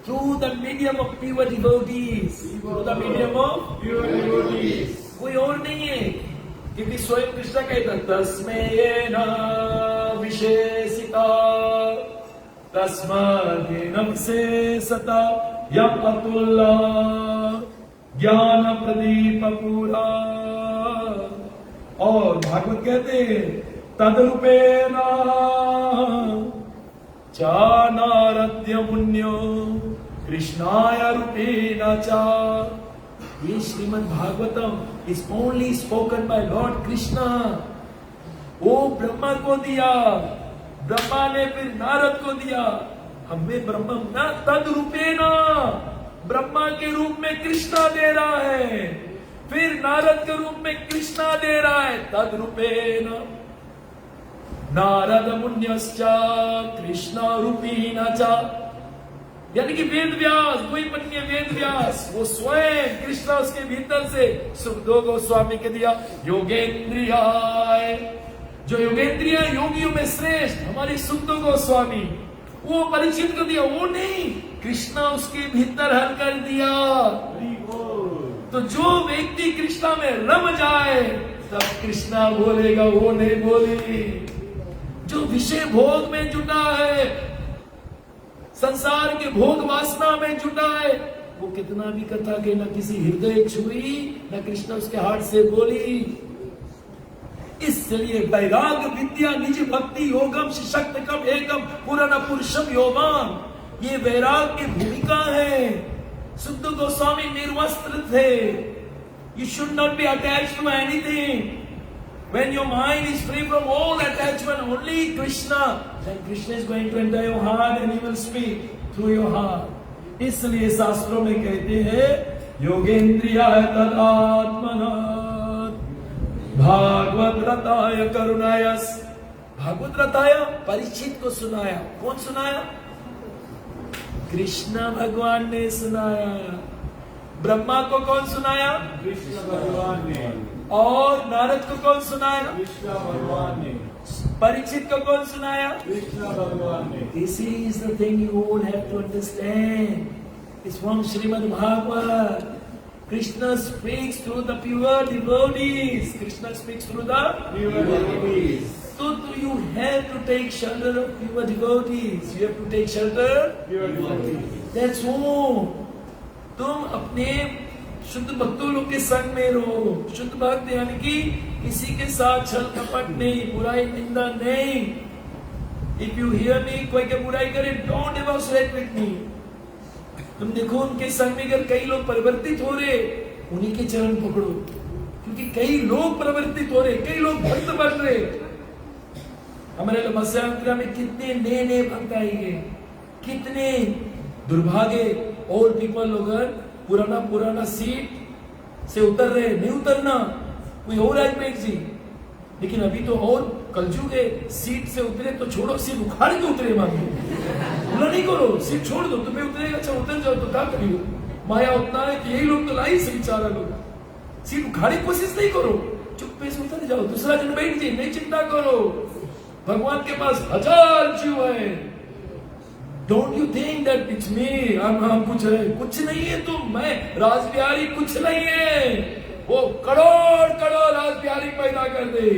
through the medium of pure devotees, through the medium of pure devotees. कोई और नहीं है, क्योंकि स्वयं कृष्ण कहता तस्मेन विशेषिता तस्मादेन विशेषता यम अतुल्ला ज्ञान प्रदीप पूरा। और भागवत कहते हैं तदरूपेण चानारद्य मुन्यो कृष्णाय रूपेण चा। ये Shrimad Bhagavatam is only spoken by Lord Krishna. वो ब्रह्मा को दिया, ब्रह्मा ने फिर नारद को दिया। हमें ब्रह्म न तद रूपेण, ब्रह्मा के रूप में कृष्णा दे रहा है, फिर नारद के रूप में कृष्णा दे रहा है। तद रूपेण नारद मुन्यश्चा कृष्ण रूपेण चा। यानी कि वेद व्यास, वही बनिए वेद व्यास, वो स्वयं कृष्ण उसके भीतर से सुखदेव गोस्वामी के दिया। योगेंद्रियाय, जो योगेंद्रिय योगियों में श्रेष्ठ हमारे सुखदेव गोस्वामी, वो परीक्षित को दिया। वो नहीं, कृष्णा उसके भीतर हल कर दिया। तो जो व्यक्ति कृष्णा में रम जाए तब कृष्णा बोलेगा, वो नहीं बोले। जो विषय भोग में जुटा है, संसार के भोग वासना में जुटा है, वो कितना भी कथा के न किसी हृदय छुई, न कृष्ण उसके हाथ से बोली। इसलिए वैराग्य विद्या निज भक्ति योगम शक्तकम एकम पुराण पुरुषम योगान, ये वैराग्य की भूमिका है। सुखदेव गोस्वामी निर्वस्त्र थे। You should not be attached to anything. When your mind is free from all attachment, only Krishna, then Krishna is going to enter your heart and He will speak through your heart. इसलिए शास्त्रों में कहते हैं योगेंद्रियाय तदात्मना भागवत रताय करुणायस। भागवत रताय परीक्षित को सुनाया। कौन सुनाया? कृष्ण भगवान ने सुनाया। ब्रह्मा को कौन सुनाया? कृष्ण भगवान ने। और नारद को कौन सुनाया? कृष्ण भगवान ने। परीक्षित को कौन सुनाया? कृष्ण भगवान ने। This is the thing you all have to understand. It's from Srimad Bhagavad. Krishna speaks through the pure devotees. Krishna speaks through the Pure devotees. So you have to take shelter of pure devotees. You have to take shelter. Pure devotees. That's all. तुम अपने शुद्ध भक्तों लोग के संग में रहो। शुद्ध भक्त यानी कि किसी के साथ छल कपट नहीं, बुराई निंदा नहीं। इफ यू हियर मी, कोई के बुराई करे, डोंट डेमोन्स्ट्रेट विद मी। तुम देखो उनके संग में अगर कई लोग परिवर्तित हो रहे, उन्हीं के चरण पकड़ो, क्योंकि कई लोग परिवर्तित हो रहे, कई लोग भक्त बन रहे। हमारे मत्स्यांतरा में कितने नए नए भक्त आएंगे, कितने दुर्भाग्य ओल्ड पीपल लोग पुराना सीट से उतर रहे। नहीं उतरना, कोई और राजपेट जी, लेकिन अभी तो और कलजुग है। सीट से उतरे तो छोड़ो, सीट उखाड़ के उतरे। मांगे बोला नहीं करो, सीट छोड़ दो। तुम्हें उतरेगा, अच्छा उतर जाओ तो क्या करियो। माया उतना है कि यही लोग तो लाई से बेचारा लोग। सीट उखाड़े की कोशिश नहीं करो, चुप्पे से उतर जाओ, दूसरा जन बैठ जाए, नहीं चिंता करो। भगवान के पास 1000 जीव है। Don't you think that it's me? हम कुछ है, कुछ नहीं है तुम। मैं राजबिहारी कुछ नहीं है। वो करोड़ करोड़ राजबिहारी पैदा कर दे,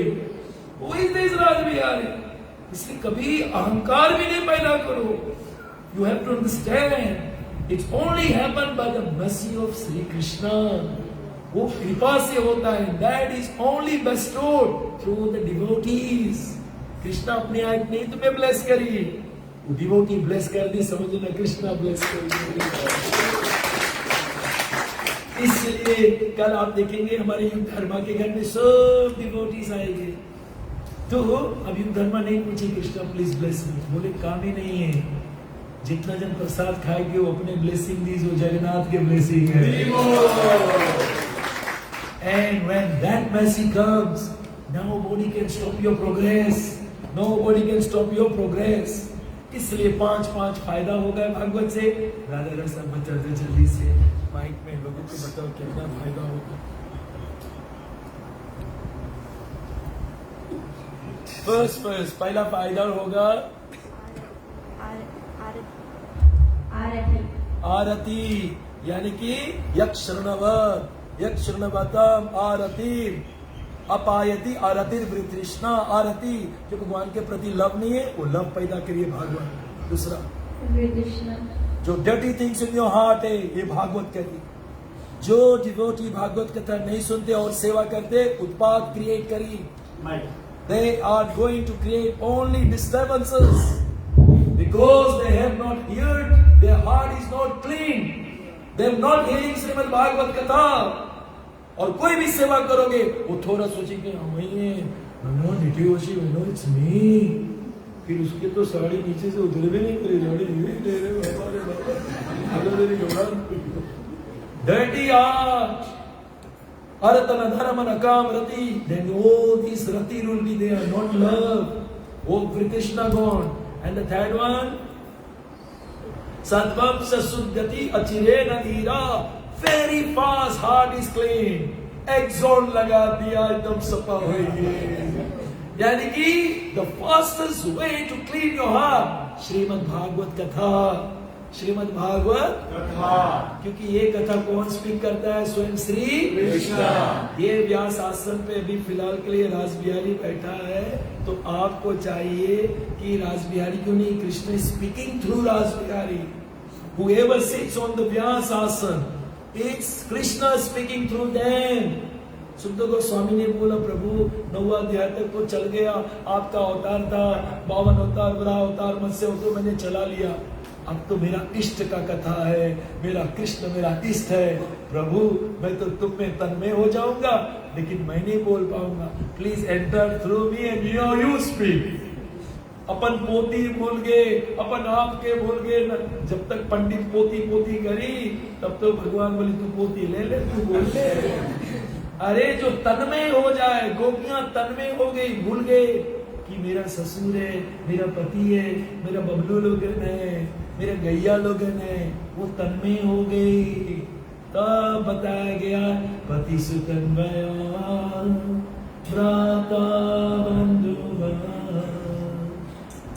वो इज राजबिहारी। इसलिए कभी अहंकार भी नहीं पैदा करो। You have to understand, it's only happened by the mercy of Sri Krishna. वो कृपा से होता है। That is only bestowed through the devotees. Krishna अपने आप नहीं तुम्हें ब्लेस करी, डिवोटी ब्लेस कर दी, समझना कृष्णा ब्लेस कर दी। इसलिए कल आप देखेंगे हमारे युग धर्मा के घर में सब डिवोटीज आएंगे। तो अब युग धर्मा नहीं पूछे कृष्णा प्लीज ब्लेस मी, बोले काम ही नहीं है। जितना जन प्रसाद खाएंगे वो अपने ब्लेसिंग दी, जो जगन्नाथ के ब्लेसिंग है। And when that mercy comes, nobody can stop your progress. Nobody can stop your progress. इसलिए 5 फायदा होगा भागवत से। राधा रस बचाते जल्दी से माइक में लोगों को बताओ कितना फायदा होगा। फर्स्ट पहला फायदा होगा आरती, यानी कि यक्ष शरणवतम आरती अपायती आरतिर तृष्णा। आरती जो भगवान के प्रति लव नहीं है, वो लव पैदा करिए भागवत। दूसरा जो dirty things in your heart है, ये भागवत करिए। जो डिवोटी भागवत कथा नहीं सुनते और सेवा करते, उत्पाद क्रिएट करी। They are going to create only disturbances because they have not heard, their heart is not clean, they have not hearing Shrimad Bhagavat katha. और कोई भी सेवा करोगे वो थोड़ा सोचेंगे इट्स मी, फिर उसके तो साड़ी नीचे से उतर भी नहीं करी, साड़ी ले रहे dirty heart, aratana dharamana kam rati, then all these rati will be there, not love. Oh, Krishna gone. And the third one, Sattvam Sasuddhati Achirena Dhira, very fast, heart is clean. Exon laga diya ekdam sapa hoye. Yani ki the fastest way to clean your heart, Srimad Bhagavad Katha. Shrimad Bhagavat कथा, क्योंकि ये कथा कौन speak करता है? स्वयं श्री कृष्ण। ये व्यास आश्रम पे अभी फिलहाल के लिए राज बिहारी बैठा है, तो आपको चाहिए कि राज बिहारी क्यों नहीं, Krishna speaking through Raj Bihari. Whoever sits on the व्यास आसन, it's Krishna speaking through them। Sukhdev Goswami ने बोला, प्रभु 9वां अध्याय तक तो चल गया, आपका अवतार था, 52 अवतार, बड़ा अवतार, मत्स्य अवतार मैंने चला लिया, अब तो मेरा इष्ट का कथा है, मेरा कृष्ण मेरा इष्ट है। प्रभु मैं तो तुम में तन्मय हो जाऊंगा, लेकिन मैं नहीं बोल पाऊंगा, please enter through me and you speak. अपन पोती भूल गए, अपन आप के भूल गए, जब तक पंडित पोती करी तब तो भगवान बोले तू पोती ले ले, तू बोल ले। अरे जो तन्मय हो जाए, गोपियां तन्मय हो गई, भूल गए कि मेरा ससुर है, मेरा पति है, मेरा बबलू लोगन है, मेरे गैया लोगन है, वो तन्मय हो गई। तब बताया गया पति सुतन्वया भ्राता बंधुगण।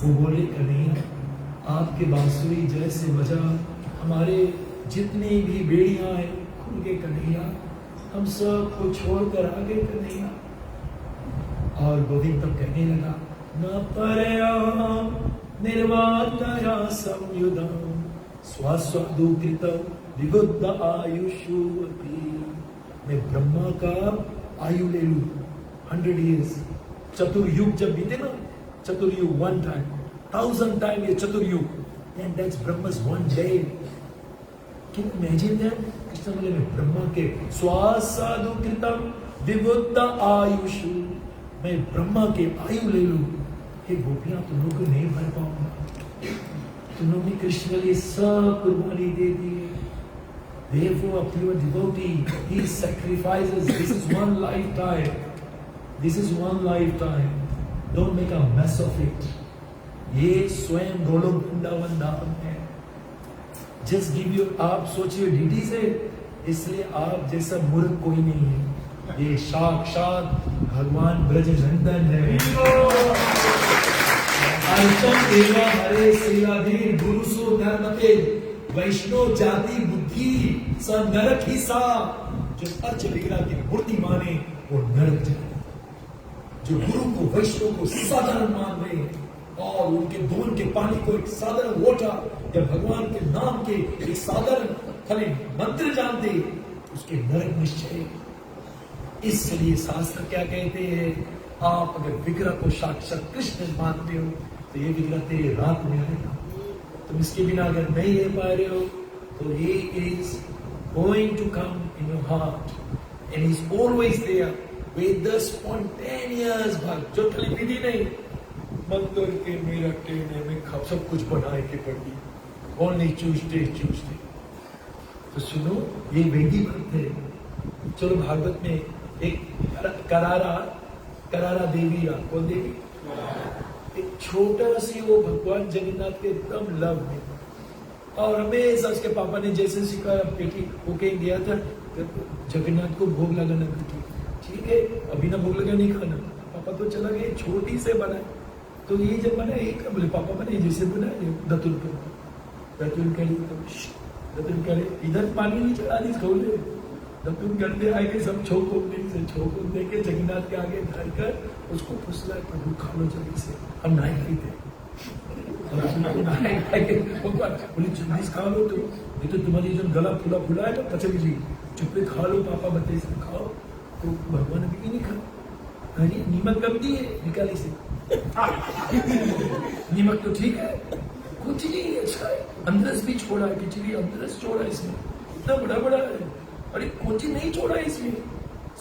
वो बोले कन्हैया आपके बांसुरी जैसे बजा, हमारे जितनी भी बेड़ियां हैं खुल के कन्हैया, हम सब को छोड़कर आ गए कन्हैया। और गोविंद तब कहने लगा, न परया निर्वातया संयुधम स्वास्वादुकृतम विबुद्ध आयुष्यवती। मैं ब्रह्मा का आयु ले लूं 100 years। चतुर्युग जब बीते ना, चतुर्युग 1 time, 1000 time ये चतुर्युग, and that's Brahma's 1 day। Can you imagine that? Krishna बोले मैं ब्रह्मा के स्वास्वादुकृतम विबुद्ध आयुषु, मैं ब्रह्मा के आयु ले लूं। हे गोपियां तुम लोग को नहीं भर पाऊंगा, तुम लोग ने कृष्ण के लिए सब कुर्बानी दे दी। Therefore, a pure devotee, he sacrifices. This is one lifetime. This is one lifetime. Don't make a mess of it. ये स्वयं गोलोक वृंदावन धाम है। Just give your, आप सोचिए डीडी से, इसलिए आप जैसा मूर्ख कोई नहीं है। ये साक्षात भगवान ब्रज नंदन है। अर्चन एवं हरे सेवाधीन गुरुसो धर्मते वैष्णव जाति बुद्धि स नरक ही सा। जो अर्च विग्रह की मूर्ति माने वो नरक जाए, जो गुरु को वैष्णव को साधारण मान रहे हैं और उनके दून के पानी को एक साधारण वोटा या भगवान के नाम के एक साधारण खाली मंत्र जानते, उसके नरक निश्चय। इसलिए शास्त्र क्या कहते हैं, आप अगर विग्रह को साक्षात कृष्ण मानते हो तो ये विग्रह तेरे रात में आएगा। तुम इसके बिना अगर नहीं ले पा रहे हो तो ये is going to come in your heart and is always there with the spontaneous bhakta, जो खाली विधि नहीं, मंदिर के मेरा टेने में सब कुछ बनाए के पड़ी, ओनली ट्यूसडे। तो सुनो ये वेदी भक्त है। चलो भागवत में एक करारा देवी, कौन देवी, एक छोटा सी वो भगवान जगन्नाथ के एकदम लव में, और हमेशा उसके पापा ने जैसे सिखाया, बेटी वो कहीं गया था जगन्नाथ को भोग लगाना, बेटी ठीक है अभी ना भोग लगा नहीं खाना, पापा तो चला गया, छोटी से बनाए। तो ये जब बनाए एक बोले पापा बनाए जैसे बनाए दतुल करे इधर पानी नहीं चढ़ा दी खोले, दतुल गंदे आए सब छोको दे के जगन्नाथ के आगे धरकर उसको फुसला, प्रभु खा लो जल्दी से, हम नहीं पीते। और तुमको नहाए खाएंगे भगवान बोले चुन्नीस खा लो तो ये तो तुम्हारी जो गला फूला फूला है ना पचक जी चुप्पे खा लो पापा बताइए सब खाओ तो भगवान अभी भी नहीं खा अरे नीमक कम दी है निकाली से नीमक तो ठीक है कुछ नहीं अच्छा है अंदरस भी छोड़ा है खिचड़ी अंदरस छोड़ा है इसमें इतना बड़ा बड़ा है अरे कुछ नहीं छोड़ा है इसमें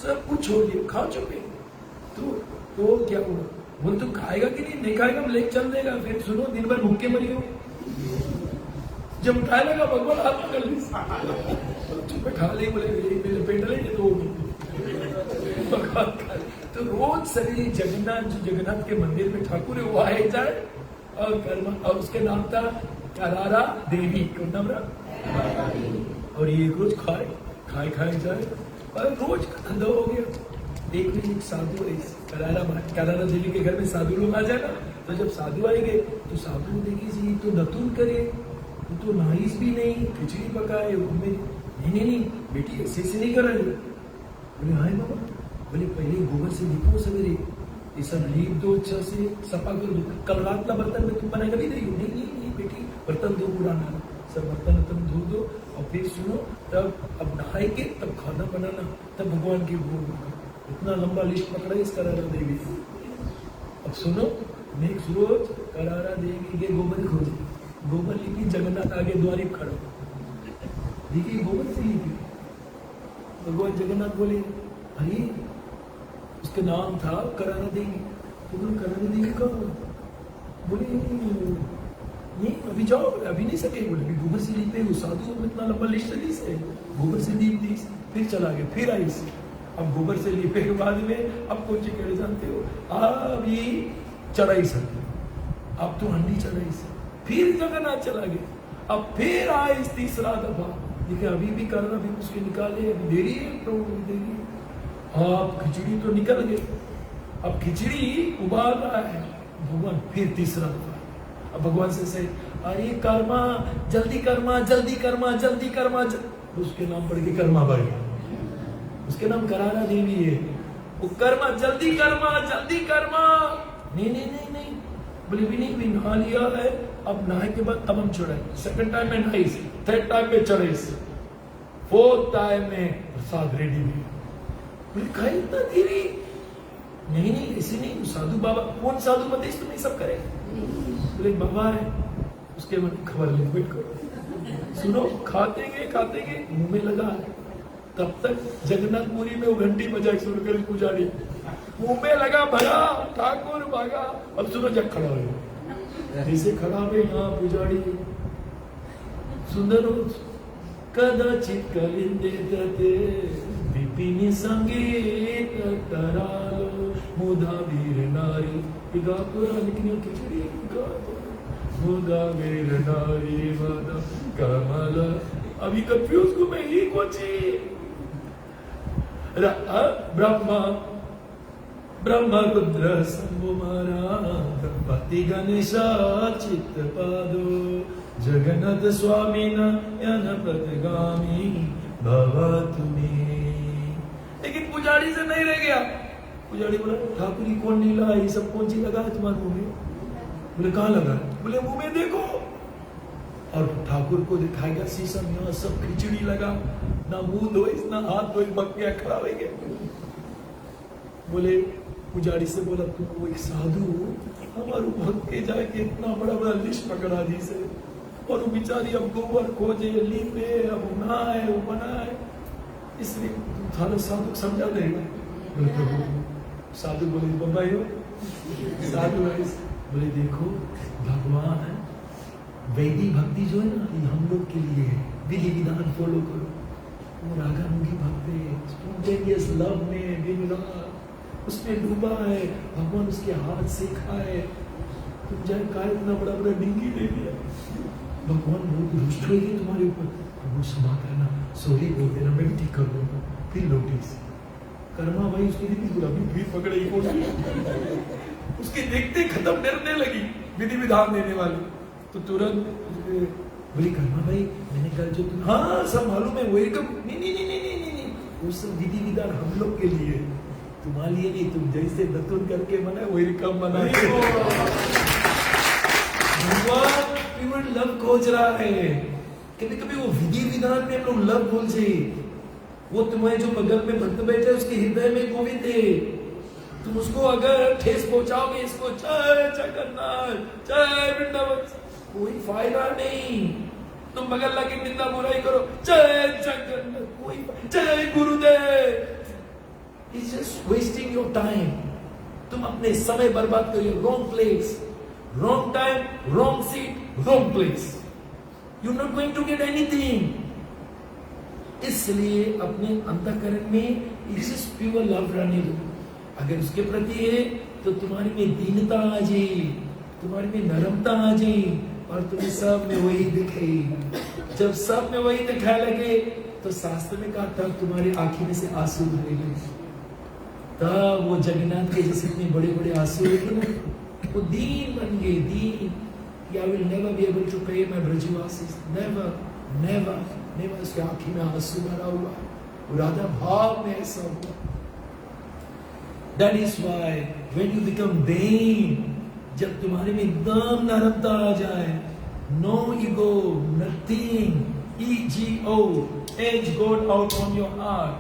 सब कुछ छोड़ दिया खाओ चुपे तो क्या हुआ बोल तुम खाएगा कि नहीं खाएगा हम लेके चल देगा फिर सुनो दिन भर भूखे मरी हो जब उठाए लगा भगवान हाथ पकड़ ली चुप खा ले बोले मेरे पेट ले तो भगवान खा ले तो रोज सवेरे जगन्नाथ के मंदिर में ठाकुर है वो आए जाए और कर्म और उसके नाम था करारा देवी को नाम रहा और ये रोज खाए जाए और रोज का धंधा हो गया एक दिन एक साधु है करारा देवी के घर में साधु लोग आ जाए ना तो जब साधु आएंगे तो साधु देगी जी तो नतून करे तो नाइस भी नहीं खिचड़ी पकाए नहीं बेटी ऐसे से नहीं करा बोले हाँ बाबा बोले पहले गोबर से लिपो सवेरे ये सब लीप दो अच्छा से सफा कर दो कल रात का बर्तन में तुम बनाए कभी नहीं बेटी बर्तन दो पुराना सब बर्तन धो दो और फिर सुनो तब अब नहाएंगे तब खाना बनाना तब भगवान की भोग इतना लंबा लिस्ट पकड़ा इस करारा देवी अब सुनो नेक्स्ट रोज करारा देवी के गोबर लिपी जगन्नाथ आगे द्वारी खड़ो देखिए गोबर से लिपी भगवान जगन्नाथ बोले अरे उसके नाम था करारा देवी तो बोले करारा देवी कब बोले नहीं अभी जाओ अभी नहीं सके बोले गोबर से लीपे वो साधु इतना लंबा लिस्ट चली से गोबर से लीप दी फिर चला गया फिर आई से अब गोबर से लीपे के बाद में अब कौन सी कहना जानते हो अभी चढ़ाई सकते अब तो हंडी चढ़ाई से फिर जगन्नाथ चला गया अब फिर आए इस तीसरा दफा देखिए अभी भी करना भी उसके निकाले अभी देरी है प्रभु देरी अब खिचड़ी तो निकल गई अब खिचड़ी उबाल रहा है भगवान फिर तीसरा दफा अब भगवान से अरे कर्मा जल्दी कर्मा जल्दी कर्मा जल्दी कर्मा उसके नाम पड़ गए कर्मा बाई उसके नाम करारा देवी है वो कर्मा जल्दी कर्मा नहीं बोले भी नहीं भी नहा लिया है अब नहाए के बाद तब हम चढ़ाए सेकंड टाइम में नहाई से थर्ड टाइम में चढ़ाई से फोर्थ टाइम में प्रसाद रेडी भी बोले खाई इतना धीरे नहीं ऐसे नहीं साधु बाबा कौन साधु बताइए तुम्हें सब करे बोले बाबा है उसके मन खबर लिक्विड करो सुनो खाते गए मुंह में लगा है तब तक जगन्नाथपुरी में वो घंटी बजा सुनकर पुजारी मुंह में लगा भरा ठाकुर भागा अब सुनो जग खड़ा हो ऐसे खड़ा हुए यहाँ पुजारी सुंदर कदाचित कलिंदे दते विपिनी संगीत करालो मुदा वीर नारी पिगा पुराण की खिचड़ी मुदा वीर नारी वादा कमल अभी कंफ्यूज को मैं ही कोची ब्रह्मा रुद्र शंभुमारा गणपति गणेशा चित्त पादो जगन्नाथ स्वामी नयन प्रतिगामी भवतु मे। लेकिन पुजारी से नहीं रह गया पुजारी बोला ठाकुर कौन नहीं लगा ये सब कौन सी लगा है तुम्हारे मुंह में बोले कहाँ लगा बोले मुंह में देखो और ठाकुर को दिखाएगा शीशम यहाँ सब खिचड़ी लगा ना मुंह धोए ना हाथ धोए बकिया खड़ा हो गया बोले पुजारी से बोला तुम वो एक साधु हमारे भक्त के जाके इतना बड़ा बड़ा लिस्ट पकड़ा दी से और वो बेचारी अब गोबर खोजे लीपे अब नहाए वो बनाए इसलिए थाना साधु समझा देगा साधु बोले बाबा यो साधु बोले देखो भगवान वैदिक भक्ति जो है ना ये हम लोग के लिए है विधि विधान फॉलो करो वो रागानुगी भक्ति स्पॉन्टेनियस लव में दिन रात उसमें डूबा है भगवान उसके हाथ से खाए तुम जाए का इतना बड़ा बड़ा डिंगी दे दिया भगवान बहुत रुष्ट होगी तुम्हारे ऊपर वो क्षमा करना सॉरी बोल देना मैं भी ठीक कर दूंगा फिर नोटिस कर्मा भाई उसकी दीदी गुलाबी फिर पकड़े कौन उसके देखते खत्म डरने लगी विधि विधान देने वाली तो तुरंत बोली कर्मा भाई मैंने कल जो तुम हाँ सब मालूम है वही कब नहीं वो सब विधि विधान हम लोग के लिए तुम्हारे लिए नहीं तुम जैसे दतुन करके बनाए वही कम बनाए भगवान प्योर लव खोज रहा है। कभी कभी वो विधि विधान में हम लोग लव भूल जाए। वो तुम्हारे जो बगल में भक्त बैठे उसके हृदय में गोविंद है, तुम उसको अगर ठेस पहुंचाओगे, इसको जय जगन्नाथ जय वृंदावन, कोई फायदा नहीं। तुम बगल लगे निंदा बुराई करो, जय जगन्नाथ, कोई जय Gurudev, it's just wasting your time. तुम अपने समय बर्बाद करिए। Wrong place, wrong time, wrong seat, wrong place, you are not going to get anything. इसलिए अपने अंतःकरण में इस प्योर लव रहने दो। अगर उसके प्रति है तो तुम्हारे में दीनता आ जाए, तुम्हारे में नरमता आ जाए, और तुम्हें सब में वही दिखे। जब सब में वही दिखाए लगे तो शास्त्र में कहा तब तुम्हारी आंखों में से आंसू बहेंगे। तब वो जगन्नाथ के जैसे इतने बड़े बड़े आंसू थे ना, वो दीन बन गए, दीन। I will never be able to pay my ब्रजवासीज़, never, never, never। उसके आंखों में आंसू भरा हुआ, राधा भाव में ऐसा हुआ। That is why when you become vain, जब तुम्हारे में एकदम नरमता आ जाए, no ego, nothing, ego, edge got out from your heart,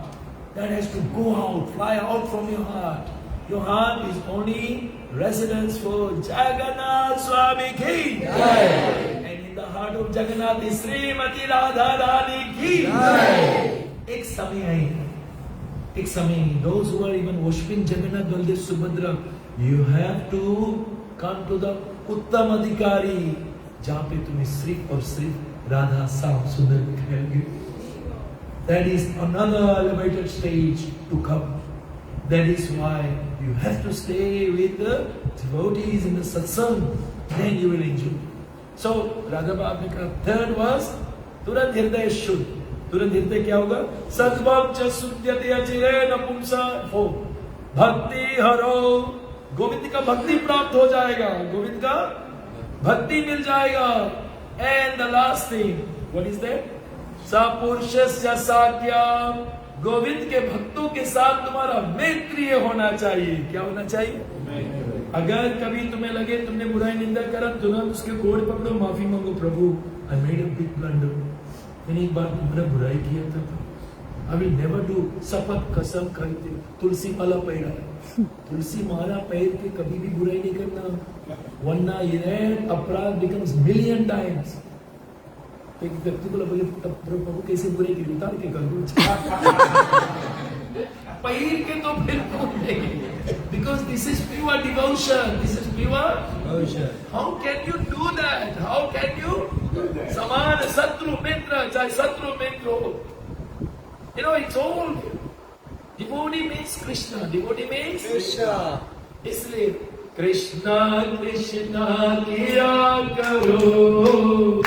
that has to go out, fly out from your heart. Your heart is only residence for Jagannath Swami ki Jai. And in the heart of Jagannath is Srimati Radha Rani ki Jai. एक समय आएगा, एक समय, those who are even worshiping Jagannath, Baldev, Subhadra, you have to come to the उत्तम अधिकारी, जहां पे तुम्हें सिर्फ और सिर्फ राधा श्याम सुंदर दिखाएंगे। That is another elevated stage to come. That is why you have to stay with the devotees in the satsang, then you will enjoy. So Radha Bab ने कहा third was तुरंत हृदय शुद्ध। तुरंत हृदय क्या होगा? सद्भक्त शुद्ध्यते अचिरे नपुंसा हो भक्ति हरो। गोविंद का भक्ति प्राप्त हो जाएगा, गोविंद का भक्ति मिल जाएगा। And the last thing, what is that? सपुरुषस्य साख्यम, Govind के भक्तों के साथ तुम्हारा मैत्रीय होना चाहिए। क्या होना चाहिए? अगर कभी तुम्हें लगे तुमने बुराई निंदा करा, तुरंत उसके गोड़ पकड़ो, माफी मांगो, प्रभु I made a big blunder, मैंने एक बार तुम्हारा बुराई किया था, आई विल नेवर डू। शपथ कसम करते, तुलसी माला पहरा, तुलसी माला पहन के कभी भी बुराई नहीं करना, वरना ये अपराध बिकम्स मिलियन टाइम्स। एक व्यक्ति को बोले प्रभु कैसे बुरे की उतार के कर दो, पहिर के तो बिल्कुल नहीं, because this is pure devotion, this is pure devotion. How can you do that? How can you? समान शत्रु मित्र, चाहे शत्रु मित्र हो, you know it's all devotee means Krishna, devotee means Krishna. इसलिए कृष्णा कृष्णा किया करो,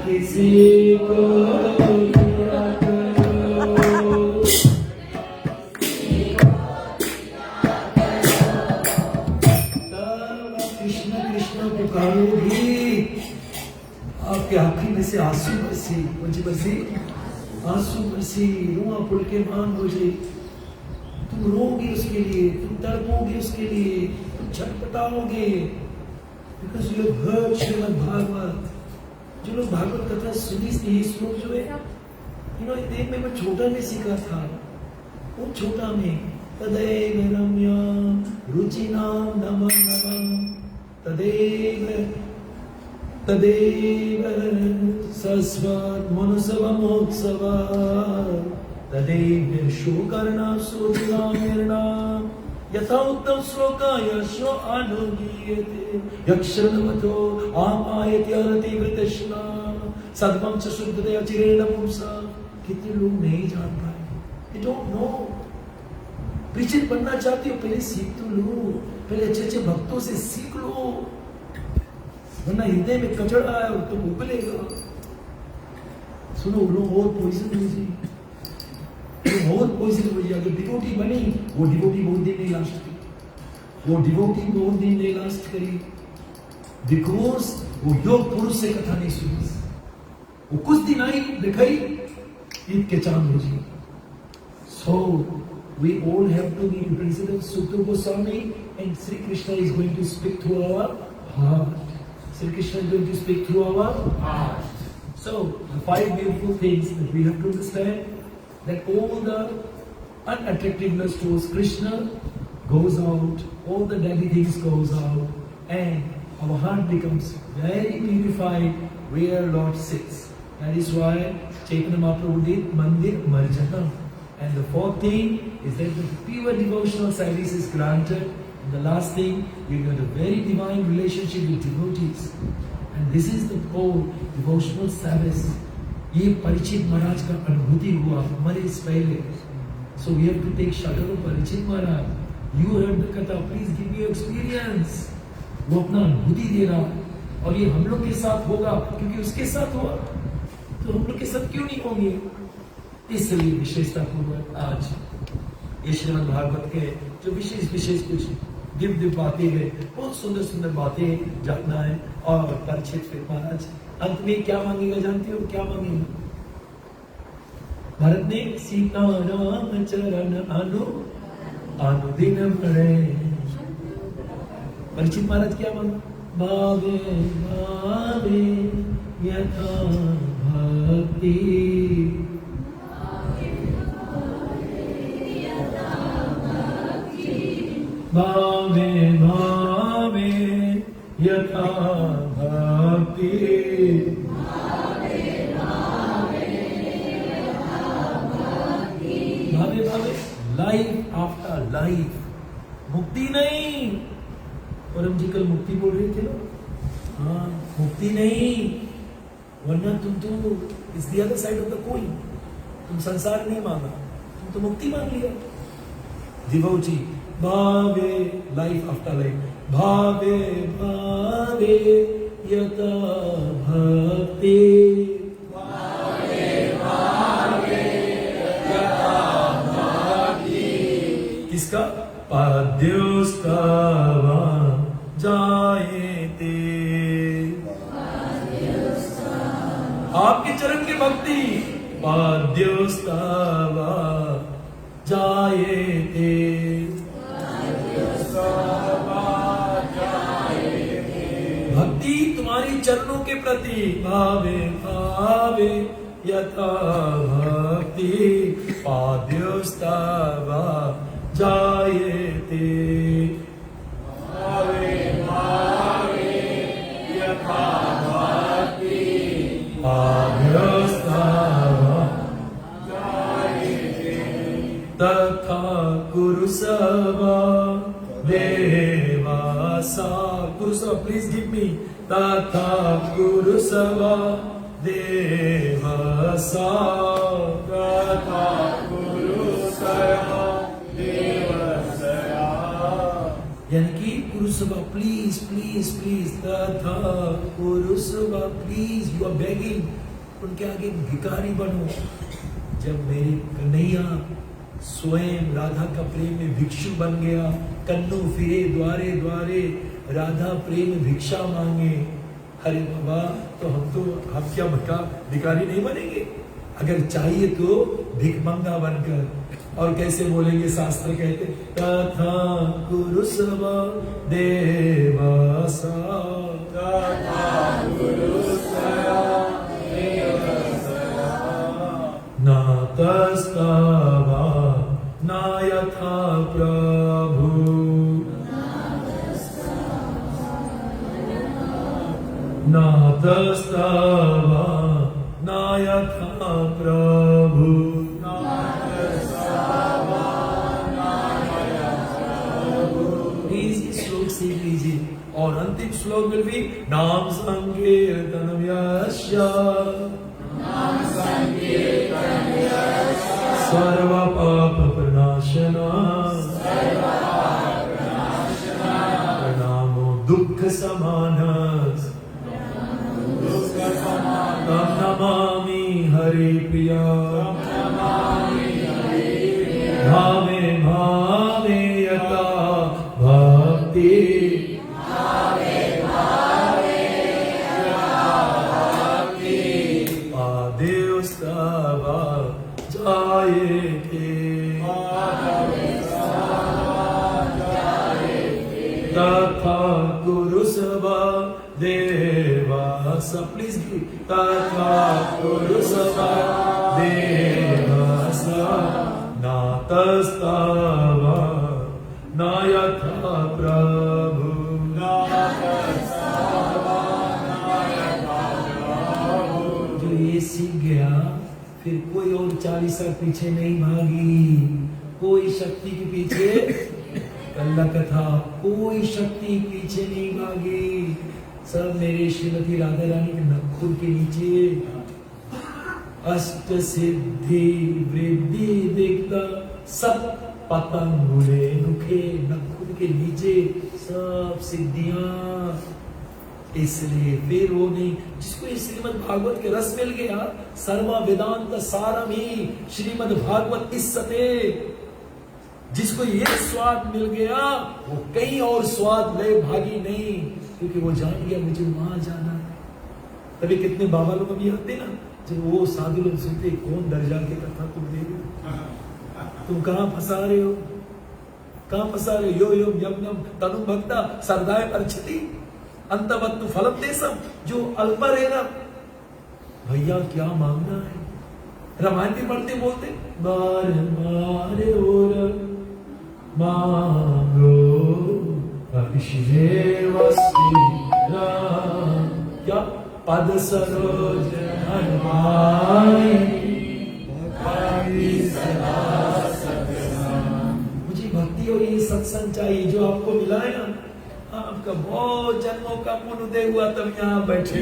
किसी को दिया करो। तब कृष्ण कृष्ण पुकारोगी, आपके आंखों में से आंसू बरसी, मुझे बरसी आंसू बरसी, रुआ पुल के मान हो जाए। तुम रोगी उसके लिए, तुम तड़पोगे उसके लिए, तुम छटपटाओगे, because you have heard Shrimad Bhagavat. जो लोग भागवत कथा सुनी, यही श्लोक जो है, देख में मैं छोटा में सीखा था, वो छोटा में तदैव रम्याम रुचिनाम नमः नमः, तदेव सस्वत् मनुसवमोत्सव, तदेव शोकर्णा सोतिनाम यथा उत्तम श्लोका यशो अनुगीयते, यक्षरणवतो आमायति अरति वृतृष्णा, सद्मं च शुद्धतया चिरेण पुंसा। कितने लोग नहीं जान पाए, they don't know। प्रीचर बनना चाहते हो, पहले सीख तो लो, पहले अच्छे अच्छे भक्तों से सीख लो, वरना हृदय में कचड़ा है और तुम उबलेगा। सुनो, लोग और पॉइजन हो जाए, बहुत पॉइजन हो जाए। अगर डिवोटी बनी, वो डिवोटी बहुत दिन नहीं लास्ट करी, वो डिवोटी बहुत दिन नहीं लास्ट करी, बिकॉज वो योग पुरुष से कथा नहीं सुनी। वो कुछ दिन आई, दिखाई, ईद के चांद हो जी। So we all have to be represented of Sukta Goswami, and Sri Krishna is going to speak through our heart. Sri Krishna is going to speak through our heart. So the 5 beautiful things that we have to understand, that all the unattractiveness towards Krishna goes out, all the dirty things goes out, and our heart becomes very purified where Lord sits. That is why Chaitanya Mahaprabhu did Mandir Marjana. And the 4th thing is that the pure devotional service is granted. And the last thing, you get a very divine relationship with devotees. And this is the whole devotional service. ये परिचित महाराज का अनुभूति हुआ हमारे इस पहले. So we have to take shelter of परिचित महाराज. You heard the कथा, please give me your experience. वो अपना अनुभूति दे रहा, और ये हम लोग के साथ होगा क्योंकि उसके साथ हुआ, तो हम लोग के साथ क्यों नहीं होंगे? इसलिए विशेषता पूर्वक आज ये श्रीमद् भागवत के जो विशेष कुछ दिव्य बातें हैं, बहुत सुंदर सुंदर बातें जानना है। और परिचित फिर महाराज अंत में क्या मांगेगा जानते हो? क्या मांगेगा? भरत ने सीता राम चरण अनुदिन पढ़े। परिचित महाराज क्या मांगा? भावे भावे यथा भक्ति, भावे भावे यथा भक्ति, भावे भावे लाइफ आफ्टर लाइफ, मुक्ति नहीं। परम जी कल मुक्ति बोल रहे थे ना, हाँ मुक्ति नहीं, वरना तुम तो इस the other side of the coin, तुम संसार नहीं मांगा, तुम तो मुक्ति मांग लिया। डिवोटी भावे लाइफ आफ्टर लाइफ, भावे भावे यथा भक्ति, भावे भावे यथा भक्ति। किसका? पाद्योस्तवा जायते, आपके चरण की भक्ति। पाद्योस्तवा जायते, भक्ति तुम्हारी चरणों के प्रति। भावे भावे यथा भक्ति, पाद्योस्तवा जायते, भावे भावे यथा भक्ति, पाद्योस्तवा जायते, तथा कुरुसवा देवासा। कुरुसवा, प्लीज गिव मी। तथा कुरुसवा देवासा, तथा कुरुसवा देवसया। यानी कि कुरुसवा प्लीज प्लीज प्लीज तथा पुरुषवा प्लीज यू आर बेगिंग, उनके आगे भिखारी बनो। जब मेरे कन्हैया स्वयं राधा का प्रेम में भिक्षु बन गया, कन्नू फिरे द्वारे द्वारे, राधा प्रेम भिक्षा मांगे। अरे बाबा, तो हम क्या भिखारी नहीं बनेंगे? अगर चाहिए तो भिखमंगा बनकर। और कैसे बोलेंगे? शास्त्र कहते तथा कुरुसवा देवासा, नातस्तवा न यथा प्रभु, नातस्तवा न यथा प्रभु। प्लीज इस श्लोक सीख लीजिए। और अंतिम श्लोक में भी नाम संकीर्तन यस्य सर्व पाप प्रणाशना, प्रणामो दुख समानस, तम नमामि हरि प्रिया, भावे भावे यथा भक्ति, आदेस्तवा जायते, तथा कुरुसवा देवास, प्लीज तथा कुरुसवा देवास, नातस्तवा न यथा प्रभु। जो ये सीख गया फिर कोई और 40 साल पीछे नहीं भागी, कोई शक्ति के पीछे, कल्ला कथा, कोई शक्ति पीछे नहीं भागी। सब मेरे श्रीमती राधा रानी के नखुर के नीचे अष्ट सिद्धि वृद्धि देखता, सब पतंगुले नुखे नखुर के नीचे सब सिद्धियां। इसलिए फिर वो नहीं, जिसको इस श्रीमद् भागवत के रस मिल गया, सर्व वेदांत सारम ही श्रीमद् भागवत इस सते, जिसको ये स्वाद मिल गया वो कहीं और स्वाद ले भागी नहीं, क्योंकि वो जान गया मुझे वहां जाना है। तभी कितने बाबा लोग अभी आते ना, जब वो साधु लोग सुनते कौन दर्जा के कथा तुम दे रहे हो, तुम कहाँ फंसा रहे हो, कहाँ फंसा रहे हो? यो यो यम यम तनु भक्ता सरदाय परछति अंतवत्तु फलम देशम, जो अल्पर है ना, भैया क्या मांगना है? रामायण भी पढ़ते बोलते बार मारे और मांगो क्या पद सरोज मुझे भक्ति और ये सत्संग चाहिए जो आपको मिला है ना, आपका बहुत जन्मों का पुण्य उदय हुआ तब यहाँ बैठे।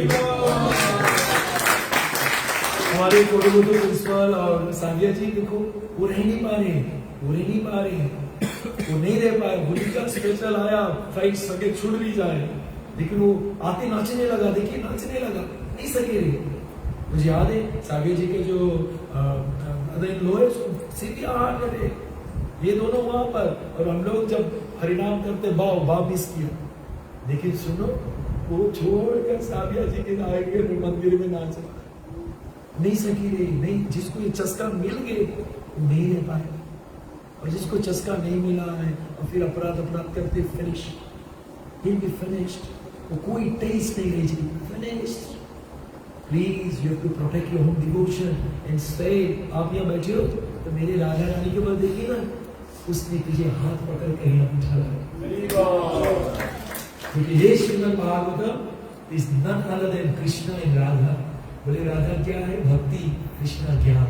हमारे कोडगुडू प्रिंसिपल और साविया जी देखो, वो रह नहीं पा रहे, वो नहीं रह पाए। होली का स्पेशल आया, फ्लाइट सके छुड़ भी जाए, लेकिन वो आते नाचने लगा, देखिए नाचने लगा, नहीं सके रहे। मुझे याद है साविया जी के जो लोहे सीधे हाथ लगे, ये दोनों वहां पर, और हम लोग जब हरिनाम करते बाव मिस किया। लेकिन सुनो, वो छोड़कर साविया जी के आएंगे मंदिर में नाच नहीं सकी रही, नहीं। जिसको ये चस्का मिल गए वो नहीं रह पाए, और जिसको चस्का नहीं मिला है और फिर अपराध करते फिनिश, he'll be finished, वो कोई टेस्ट नहीं रही जी, finished। Please you have to protect your home devotion and stay. आप यहाँ बैठे हो तो मेरे राधा रानी के ऊपर देखिए ना, उसने तुझे हाथ पकड़ के यहाँ बिठा रहा, क्योंकि ये Shrimad Bhagavatam is none other than Krishna in Radha. बोले राधा क्या है? भक्ति, कृष्णा ज्ञान।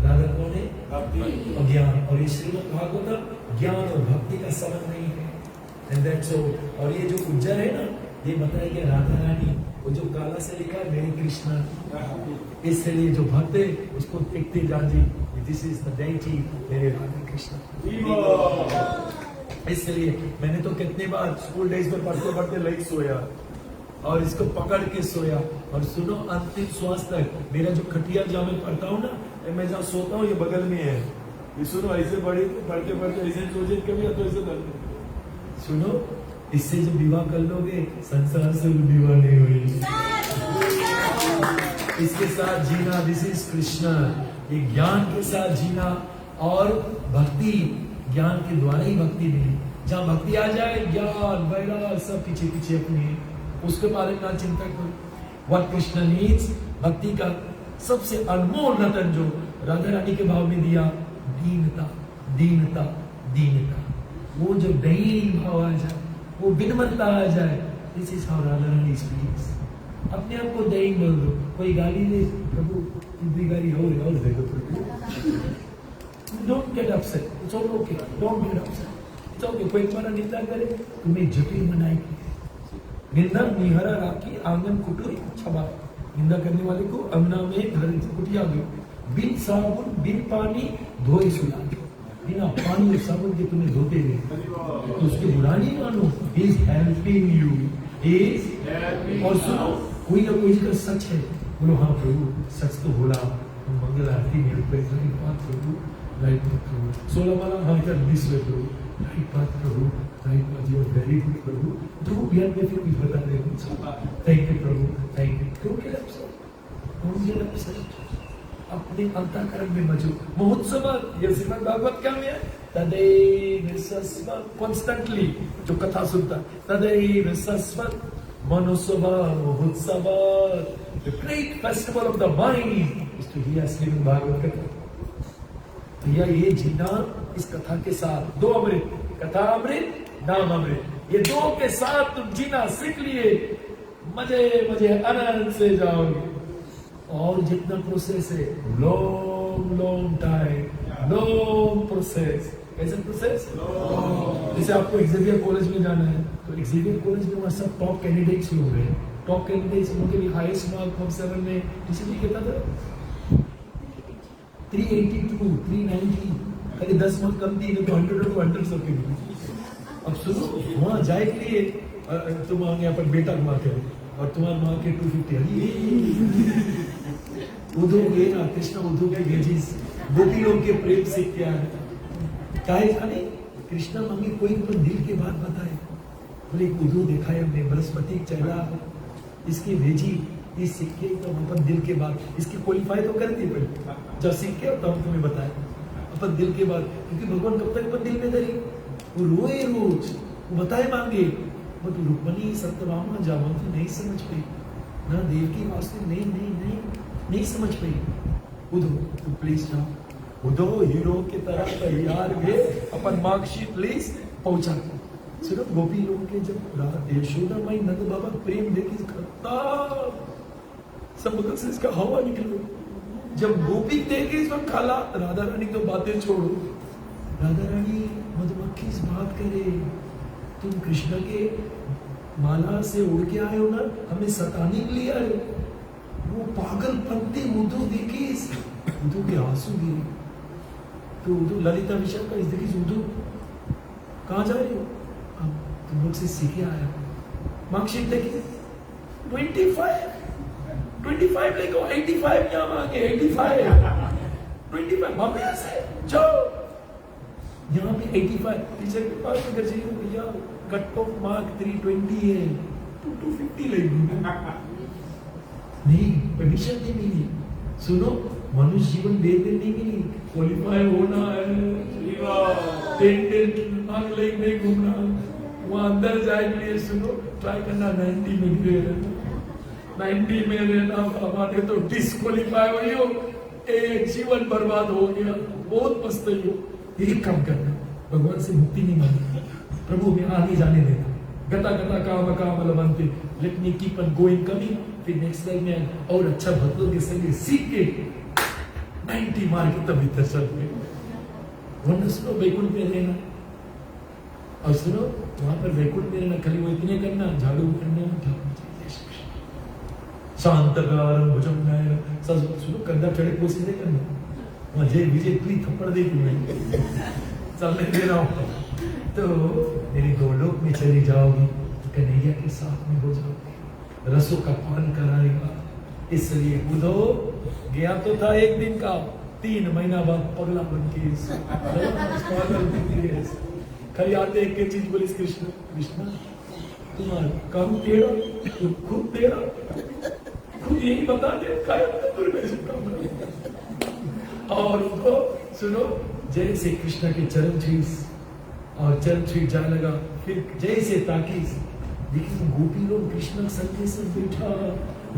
राधा कौन है? भक्ति और ज्ञान। और ये श्रीमद् भागवतम ज्ञान और भक्ति का संबंध नहीं है। And that's all. और ये जो उज्जर है ना, ये बताया कि राधा रानी, वो जो काला से लिखा है मेरी कृष्णा, इसलिए जो भक्त है उसको देखते जान जी, दिस इज द डेटी मेरे राधा कृष्णा। इसलिए मैंने तो कितने बार स्कूल डेज में पढ़ते पढ़ते लाइक सोया और इसको पकड़ के सोया। और सुनो, अंतिम श्वास तक मेरा जो खटिया जहाँ मैं पढ़ता हूँ ना, मैं जहाँ सोता हूँ ये बगल में है। ये सुनो, ऐसे पढ़ते पढ़ते ऐसे सोचे कभी तो ऐसे कर सुनो, इससे जब विवाह कर लोगे संसार से विवाह नहीं हुई, इसके साथ जीना, दिस इज कृष्णा। ये ज्ञान के साथ जीना और भक्ति, ज्ञान के द्वारा ही भक्ति मिली। जहाँ भक्ति आ जाए, ज्ञान वैराग सब पीछे पीछे अपने, उसके बारे में ना चिंता करो। व्हाट कृष्ण नीड्स, भक्ति का सबसे अनमोल रतन जो राधा रानी के भाव में दिया, दीनता दीनता दीनता। वो जो दयनीय भाव आ जाए, वो विनम्रता आ जाए, this is how Radha Rani speaks. अपने आप को दयनीय बोल दो, कोई गाली दे, प्रभु इतनी गाली और देखो प्रभु। Don't get upset. It's all okay. Don't get upset. It's okay. कोई तुम्हारा निंदा करे, तुम्हें जटिल बनाएगी। निंदा निहरा राखी आंगन कुटुरी छबा। निंदा करने वाले को अंगना में घर कुटिया दो। बिन साबुन बिन पानी धोए सुला। बिना पानी और साबुन के तुम्हें धोते रहे, तो उसकी बुराई मानो। He is helping you. He is और सुनो, कोई ना कोई का सच है, बोलो हाँ प्रभु सच तो बोला। मंगल आरती में बात प्रभु, राइट बात प्रभु। 16 वाला हाँ कर 20 में प्रभु, राइट बात प्रभु, राइट बात, यू आर वेरी गुड प्रभु। प्रभु बिहार में फिर कुछ बता रहे हो, thank you Prabhu, thank you. क्यों के अपसेट, अपने अंतःकरण में मजो। महोत्सव ये श्रीमद् भागवत क्या में है, तदैव सस्वत्, कॉन्स्टेंटली जो कथा सुनता, तदैव सस्वत् मनोत्सव महोत्सव। The great festival of the mind is to hear Srimad Bhagavad कथा। तो ये जीना इस कथा के साथ, 2 अमृत, कथा अमृत, नाम अमृत, ये 2 के साथ तुम जीना सीख लिए, मजे मजे आनंद से जाओगे। और जितना प्रोसेस है, लॉन्ग टाइम, लॉन्ग प्रोसेस। कैसे प्रोसेस? जैसे आपको एक्सेवियर कॉलेज में जाना है, तो एक्सेवियर कॉलेज में वहाँ सब टॉप कैंडिडेट्स लोग हैं। टॉप कैंडिडेट्स उनके लिए हाईएस्ट मार्क फॉर्म 7 में टीचर कितना था, 382, 390, खाली 10 मार्क कम थी, तो 100 सबके लिए। अब सुनो, वहाँ जाए के लिए तुम यहाँ पर बेटा मार्क है और तुम्हारा मार्क है 250। उधोगे ना, कृष्ण उधोगे भेजिस, गोपी लोग के प्रेम से क्या है, काहे जाने कृष्ण मम्मी कोई तो दिल की बात बताए। बोले उधो देखा है हमने, बृहस्पति चेहरा इसकी भेजी, इस सिक्के तो अपन दिल के बाद, इसकी क्वालिफाई तो कर दी पहले, जब सीख के होता हूँ तुम्हें बताया अपन दिल के बाद, क्योंकि भगवान कब तक अपन दिल में धरे, वो रोए रोज, वो बताए मांगे, बट रुक्मणी सत्यभामा जामवंती नहीं समझ पाई, ना देव की वास्ते नहीं समझ पाई। उधो तो प्लीज जाओ, उधो हीरो की तरह तैयार हुए, अपन मार्कशीट प्लीज पहुंचा। सिर्फ गोपी लोग के जब यशोदा माई नंद बाबा प्रेम देखी खत्म, समुद्र से इसका हवा निकलो। जब गोपी देखे इस वक्त खाला, राधा रानी तो बातें छोड़ो, राधा रानी मधुमक्खी से बात करे, तुम कृष्ण के माला से उड़ के आए हो ना, हमें सताने के लिए आए। वो पागल पंक्ति उद्धव देखी, उद्धव के आंसू गिरे। तो उद्धव ललिता मिश्र का इस देखी, उद्धव कहाँ जा रहे हो, तुम लोग से सीखे आया। मार्कशीट देखिए 25 लेको 85 यहाँ मांगे, 85 मामले ऐसे जाओ, यहाँ पे 85 टीचर के पास अगर चाहिए भैया कट ऑफ मार्क 320 है, 250 लगेगी नहीं, परमिशन नहीं मिली। सुनो, मनुष्य जीवन 2 दिन नहीं मिली, क्वालिफाई होना है, 10 मार्क लेके नहीं घूमना, वहाँ अंदर जाए के लिए सुनो ट्राई करना 90 में रहना, 90 में रहना, हमारे तो डिस्क्वालीफाई हुई हो, एक जीवन बर्बाद हो गया, बहुत पछताई हो। एक काम करना, भगवान से मुक्ति नहीं मांगना, प्रभु मैं आगे जाने देना, गता गता काम लवंते, let me keep on going coming, फिर नेक्स्ट टाइम में और अच्छा भक्तों के संग सीख के 90 मार के तब भीतर चल गए। वरना सुनो वैकुंठ में रहना, और सुनो वहां पर वैकुंठ में रहना, खाली वो इतने करना, झाड़ू करना, शांतकारं भुजंगायन, सुनो कंधा चढ़े कोशिश नहीं करना, वहां जय विजय प्लीज थप्पड़ दे, चलने दे रहा हूँ, तो मेरी गोलोक में चली जाओगी, तो कन्हैया के साथ में हो जाओगी, रसों का पान कराएगा। इसलिए बुधो गया तो था एक दिन का, 3 महीना बाद पगला बन के खाली आते एक चीज बोलिस, कृष्ण कृष्ण तुम्हारा काम तेरा, खुद तेरा, खुद यही बता दे और उनको सुनो, जैसे कृष्ण के चरण छीस और चरण छीस जाने लगा, फिर जैसे ताकीस, देखिए गोपी लोग कृष्ण संग से बैठा,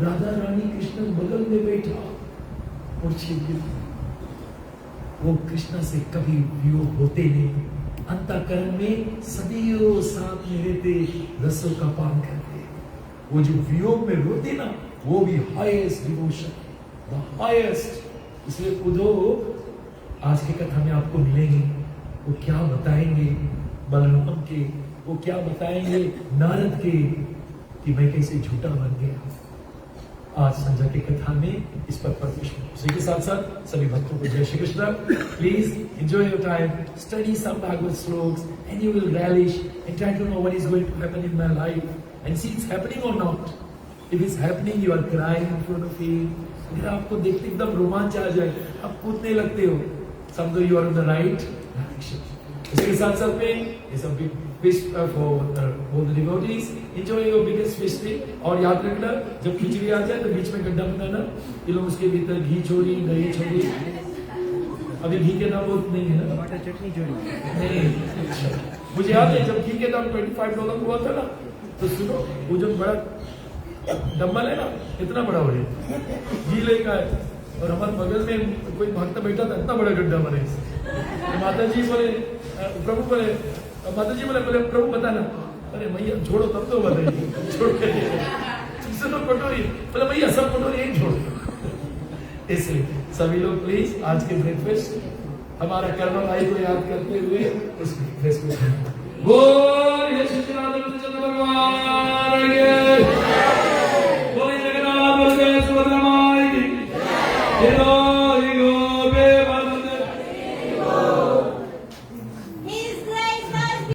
राधा रानी कृष्ण बगल में बैठा और छीन गिरा। वो कृष्ण से कभी वियोग होते नहीं, अंतःकरण में सदैव साथ में रहते, रसों का पान करते। वो जो वियोग में रोते ना, वो भी हाईएस्ट डिवोशन, द हाईएस्ट। इसलिए उधो आज की कथा में आपको मिलेंगे, वो क्या बताएंगे बलराम के, वो क्या बताएंगे नारद के, कि मैं कैसे झूठा बन गया। आज संध्या की कथा में इस पर परमेश्वर उसी के साथ साथ सभी भक्तों को जय Shri Krishna. Please enjoy your time, study some Bhagavat shlokas and you will relish and try to know what is going to happen in my life and see it's happening or not. If it's happening, you are crying in front of him. अगर आपको देखते एकदम रोमांच आ जाए, आप कूदने लगते हो, समझो you are on the right direction. इसके साथ साथ में ये सब big fish for all the devotees. Enjoy your biggest fish stick. और याद रखना, जब खिचड़ी आ जाए तो बीच में गड्ढा बनाना, ये लोग उसके भीतर घी छोड़ी, दही छोड़ी। अभी घी के दाम बहुत नहीं है ना, टमाटर चटनी छोड़ी नहीं। मुझे याद है जब घी के दाम $25 हुआ था ना, तो सुनो, वो जो बड़ा डम्बल है ना, इतना बड़ा हो गया, घी लेकर आए और हमारे बगल में कोई भक्त बैठा था, इतना बड़ा गड्ढा बने। माता जी बोले, प्रभु बोले, माता जी बोले प्रभु बताना, अरे भैया छोड़ो तब तो बताइए, छोड़ तुमसे तो कटोरी, बोले भैया सब कटोरी एक छोड़। इसलिए सभी लोग प्लीज आज के ब्रेकफास्ट हमारा कर्म भाई को याद करते हुए उस ब्रेकफास्ट में बोल